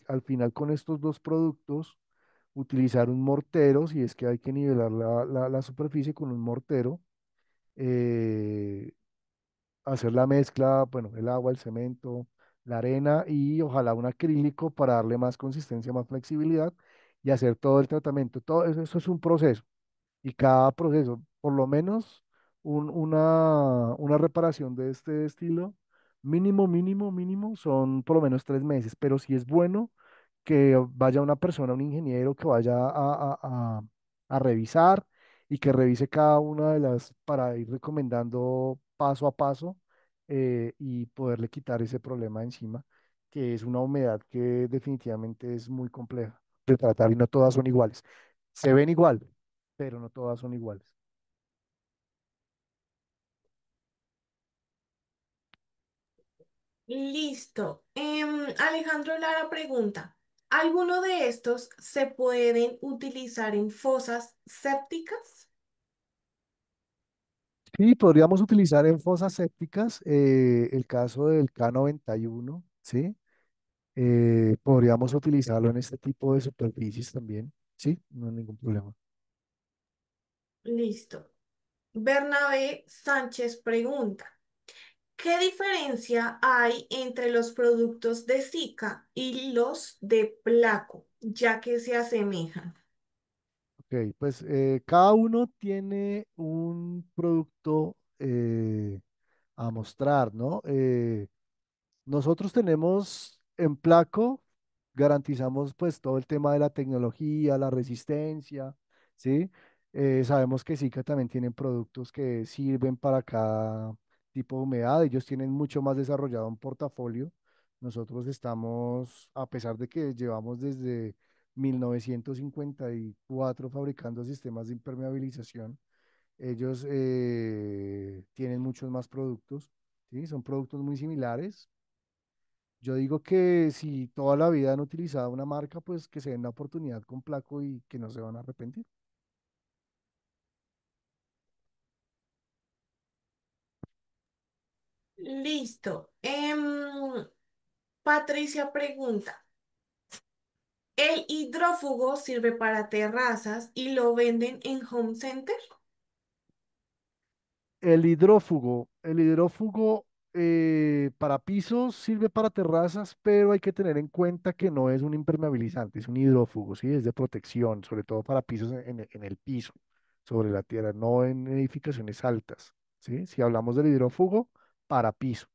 Al final con estos dos productos, utilizar un mortero, si es que hay que nivelar la superficie con un mortero, eh, hacer la mezcla, bueno, el agua, el cemento, la arena y ojalá un acrílico para darle más consistencia, más flexibilidad y hacer todo el tratamiento. Todo eso es un proceso y cada proceso, por lo menos una reparación de este estilo, mínimo, son por lo menos 3 meses, pero si es bueno que vaya una persona, un ingeniero que vaya a revisar y que revise cada una de las para ir recomendando paso a paso y poderle quitar ese problema encima, que es una humedad que definitivamente es muy compleja de tratar y no todas son iguales. Se ven igual, pero no todas son iguales. Listo. Alejandro Lara pregunta, ¿alguno de estos se pueden utilizar en fosas sépticas? Sí, podríamos utilizar en fosas sépticas el caso del K91, ¿sí? Podríamos utilizarlo en este tipo de superficies también, ¿sí? No hay ningún problema. Listo. Bernabé Sánchez pregunta, ¿qué diferencia hay entre los productos de Zika y los de Placo, ya que se asemejan? Ok, pues cada uno tiene un producto a mostrar, ¿no? Nosotros tenemos en Placo, garantizamos pues todo el tema de la tecnología, la resistencia, ¿sí? Sabemos que Sika también tienen productos que sirven para cada tipo de humedad, ellos tienen mucho más desarrollado un portafolio. Nosotros estamos, a pesar de que llevamos desde 1954 fabricando sistemas de impermeabilización, ellos tienen muchos más productos, ¿sí? Son productos muy similares. Yo digo que si toda la vida han utilizado una marca, pues que se den la oportunidad con Placo y que no se van a arrepentir. Listo. Patricia pregunta, ¿el hidrófugo sirve para terrazas y lo venden en Home Center? El hidrófugo para pisos sirve para terrazas, pero hay que tener en cuenta que no es un impermeabilizante, es un hidrófugo, ¿sí? Es de protección, sobre todo para pisos en el piso, sobre la tierra, no en edificaciones altas, ¿sí? Si hablamos del hidrófugo para piso.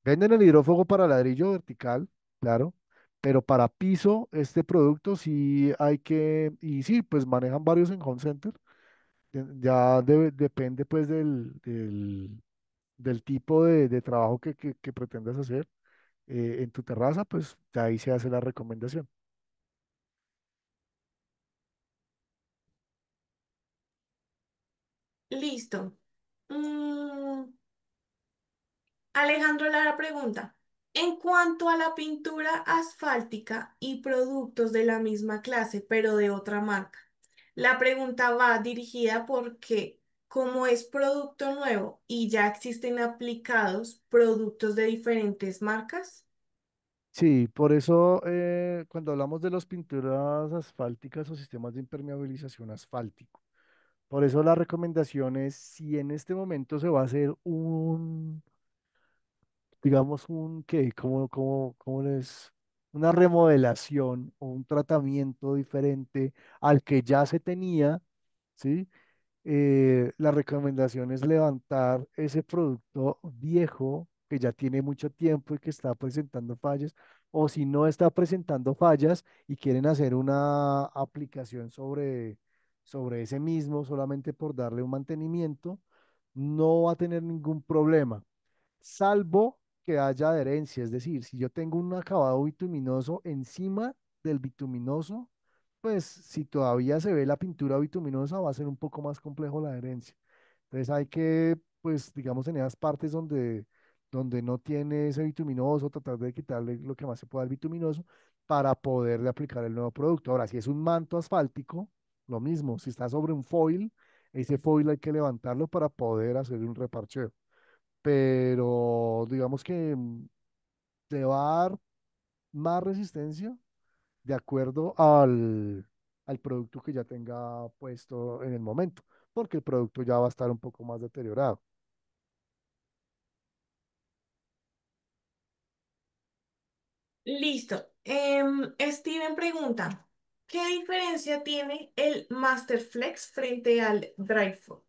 Venden el hidrófugo para ladrillo vertical, claro, pero para piso este producto sí hay que, y sí, pues manejan varios en Home Center. Ya depende pues del tipo de trabajo que pretendas hacer en tu terraza, pues de ahí se hace la recomendación. Listo. Mm, Alejandro Lara pregunta, en cuanto a la pintura asfáltica y productos de la misma clase, pero de otra marca, la pregunta va dirigida porque como es producto nuevo y ya existen aplicados productos de diferentes marcas. Sí, por eso cuando hablamos de las pinturas asfálticas o sistemas de impermeabilización asfáltico, por eso la recomendación es si en este momento se va a hacer un, digamos, un, ¿qué? ¿Cómo les? Una remodelación o un tratamiento diferente al que ya se tenía, ¿sí? La recomendación es levantar ese producto viejo que ya tiene mucho tiempo y que está presentando fallas, o si no está presentando fallas y quieren hacer una aplicación sobre ese mismo solamente por darle un mantenimiento, no va a tener ningún problema, salvo que haya adherencia, es decir, si yo tengo un acabado bituminoso encima del bituminoso, pues si todavía se ve la pintura bituminosa va a ser un poco más complejo la adherencia. Entonces hay que, pues digamos en esas partes donde no tiene ese bituminoso, tratar de quitarle lo que más se pueda al bituminoso para poderle aplicar el nuevo producto. Ahora, si es un manto asfáltico, lo mismo, si está sobre un foil, ese foil hay que levantarlo para poder hacer un reparcheo, pero digamos que te va a dar más resistencia de acuerdo al producto que ya tenga puesto en el momento, porque el producto ya va a estar un poco más deteriorado. Listo. Steven pregunta, ¿qué diferencia tiene el Masterflex frente al Dryfood?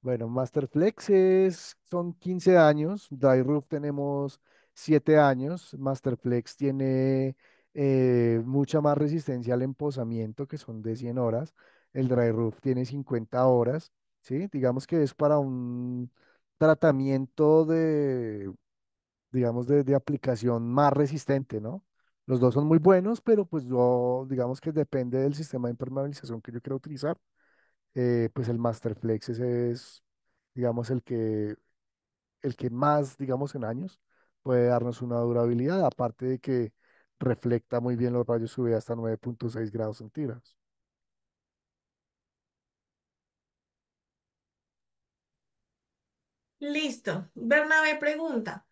Bueno, Masterflex son 15 años, Dry Roof tenemos 7 años, Masterflex tiene mucha más resistencia al emposamiento, que son de 100 horas, el Dry Roof tiene 50 horas, ¿sí? Digamos que es para un tratamiento digamos, de aplicación más resistente, ¿no? Los dos son muy buenos, pero pues yo, digamos que depende del sistema de impermeabilización que yo quiero utilizar. Pues el Masterflex ese es, digamos, el que más, digamos, en años puede darnos una durabilidad, aparte de que reflecta muy bien los rayos UV hasta 9,6 grados centígrados. Listo. Bernabé pregunta,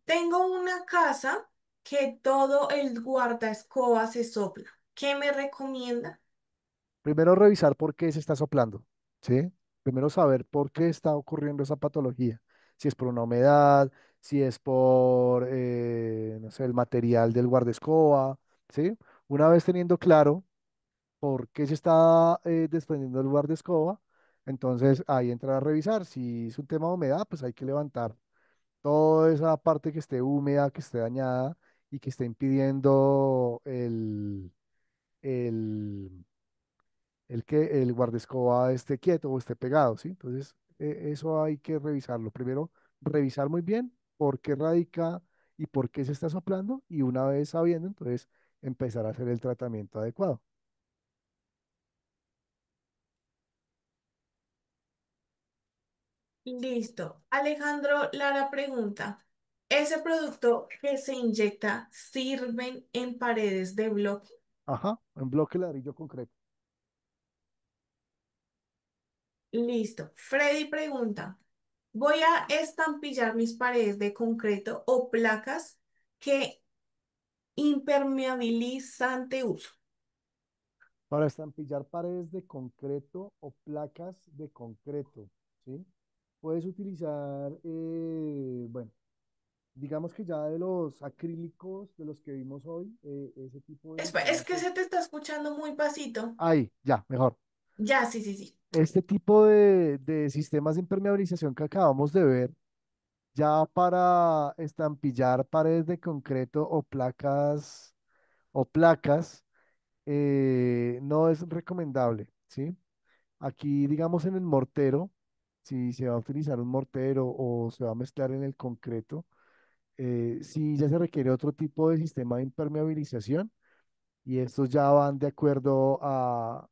tengo una casa que todo el guardaescoba se sopla. ¿Qué me recomienda? Primero revisar por qué se está soplando, ¿sí? Primero saber por qué está ocurriendo esa patología. Si es por una humedad, si es por, no sé, el material del guardescoba, ¿sí? Una vez teniendo claro por qué se está desprendiendo el guardescoba, entonces ahí entrar a revisar. Si es un tema de humedad, pues hay que levantar toda esa parte que esté húmeda, que esté dañada y que esté impidiendo el el guardescoba esté quieto o esté pegado, ¿sí? Entonces, eso hay que revisarlo. Primero, revisar muy bien por qué radica y por qué se está soplando, y una vez sabiendo, entonces empezar a hacer el tratamiento adecuado. Listo. Alejandro Lara pregunta, ¿ese producto que se inyecta sirven en paredes de bloque? Ajá, en bloque ladrillo concreto. Listo. Freddy pregunta, voy a estampillar mis paredes de concreto o placas que impermeabilizante uso. Para estampillar paredes de concreto o placas de concreto, ¿sí? Puedes utilizar, bueno, digamos que ya de los acrílicos, de los que vimos hoy, ese tipo de Es sistemas que se te está escuchando muy pasito. ahí, ya, mejor. Ya, sí, sí, sí. este tipo de sistemas de impermeabilización que acabamos de ver, ya para estampillar paredes de concreto o placas, no es recomendable, ¿sí? Aquí, digamos, en el mortero, si se va a utilizar un mortero o se va a mezclar en el concreto, sí ya se requiere otro tipo de sistema de impermeabilización y estos ya van de acuerdo a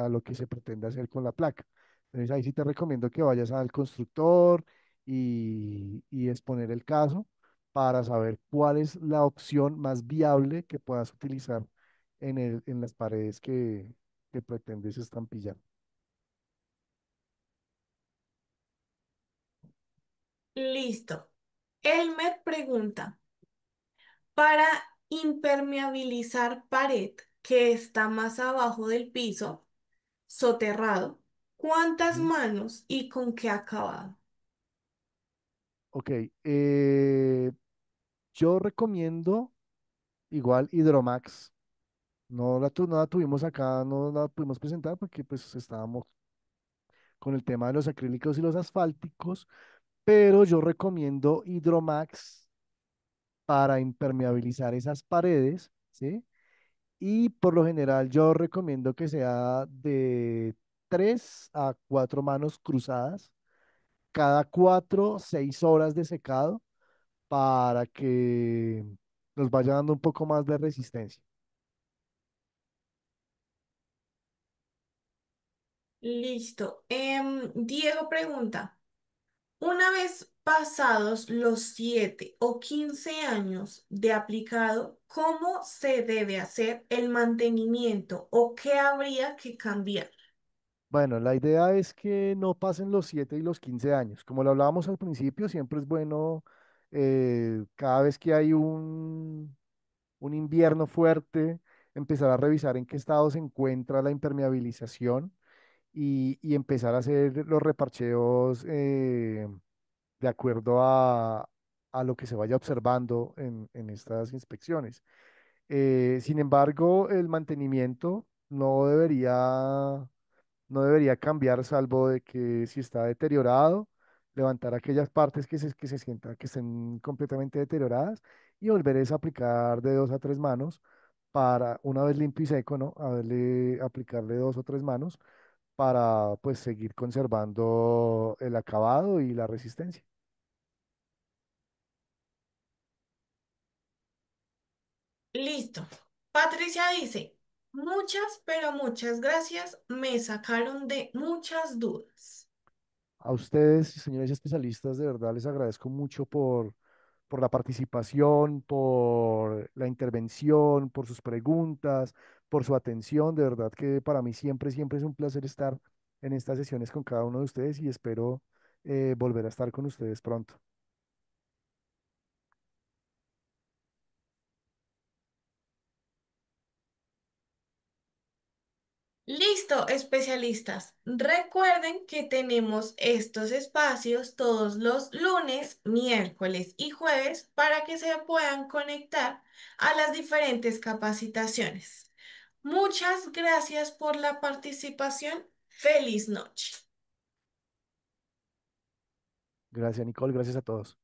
lo que se pretende hacer con la placa. Entonces ahí sí te recomiendo que vayas al constructor y exponer el caso para saber cuál es la opción más viable que puedas utilizar en las paredes que pretendes estampillar. Listo. Elmer pregunta, para impermeabilizar pared que está más abajo del piso, soterrado, ¿cuántas Ujú. manos y con qué acabado? Ok, yo recomiendo igual Hidromax. No la tuvimos acá, no la pudimos presentar porque pues estábamos con el tema de los acrílicos y los asfálticos, pero yo recomiendo Hidromax para impermeabilizar esas paredes, ¿sí? Y por lo general yo recomiendo que sea de 3 a 4 manos cruzadas, cada 4, 6 horas de secado para que nos vaya dando un poco más de resistencia. Listo. Diego pregunta, una vez pasados los 7 o 15 años de aplicado, ¿cómo se debe hacer el mantenimiento o qué habría que cambiar? Bueno, la idea es que no pasen los 7 y los 15 años. Como lo hablábamos al principio, siempre es bueno, cada vez que hay un invierno fuerte, empezar a revisar en qué estado se encuentra la impermeabilización y empezar a hacer los reparcheos de acuerdo a lo que se vaya observando en estas inspecciones. Sin embargo, el mantenimiento no debería cambiar, salvo de que si está deteriorado, levantar aquellas partes que se sienta que estén completamente deterioradas y volver a aplicar de 2 a 3 manos para, una vez limpio y seco, ¿no? Aplicarle 2 o 3 manos para pues seguir conservando el acabado y la resistencia. Listo. Patricia dice, muchas, pero muchas gracias. Me sacaron de muchas dudas. A ustedes, señores especialistas, de verdad les agradezco mucho por la participación, por la intervención, por sus preguntas, por su atención. De verdad que para mí siempre, siempre es un placer estar en estas sesiones con cada uno de ustedes y espero volver a estar con ustedes pronto. Listo, especialistas. Recuerden que tenemos estos espacios todos los lunes, miércoles y jueves para que se puedan conectar a las diferentes capacitaciones. Muchas gracias por la participación. Feliz noche. Gracias, Nicole. Gracias a todos.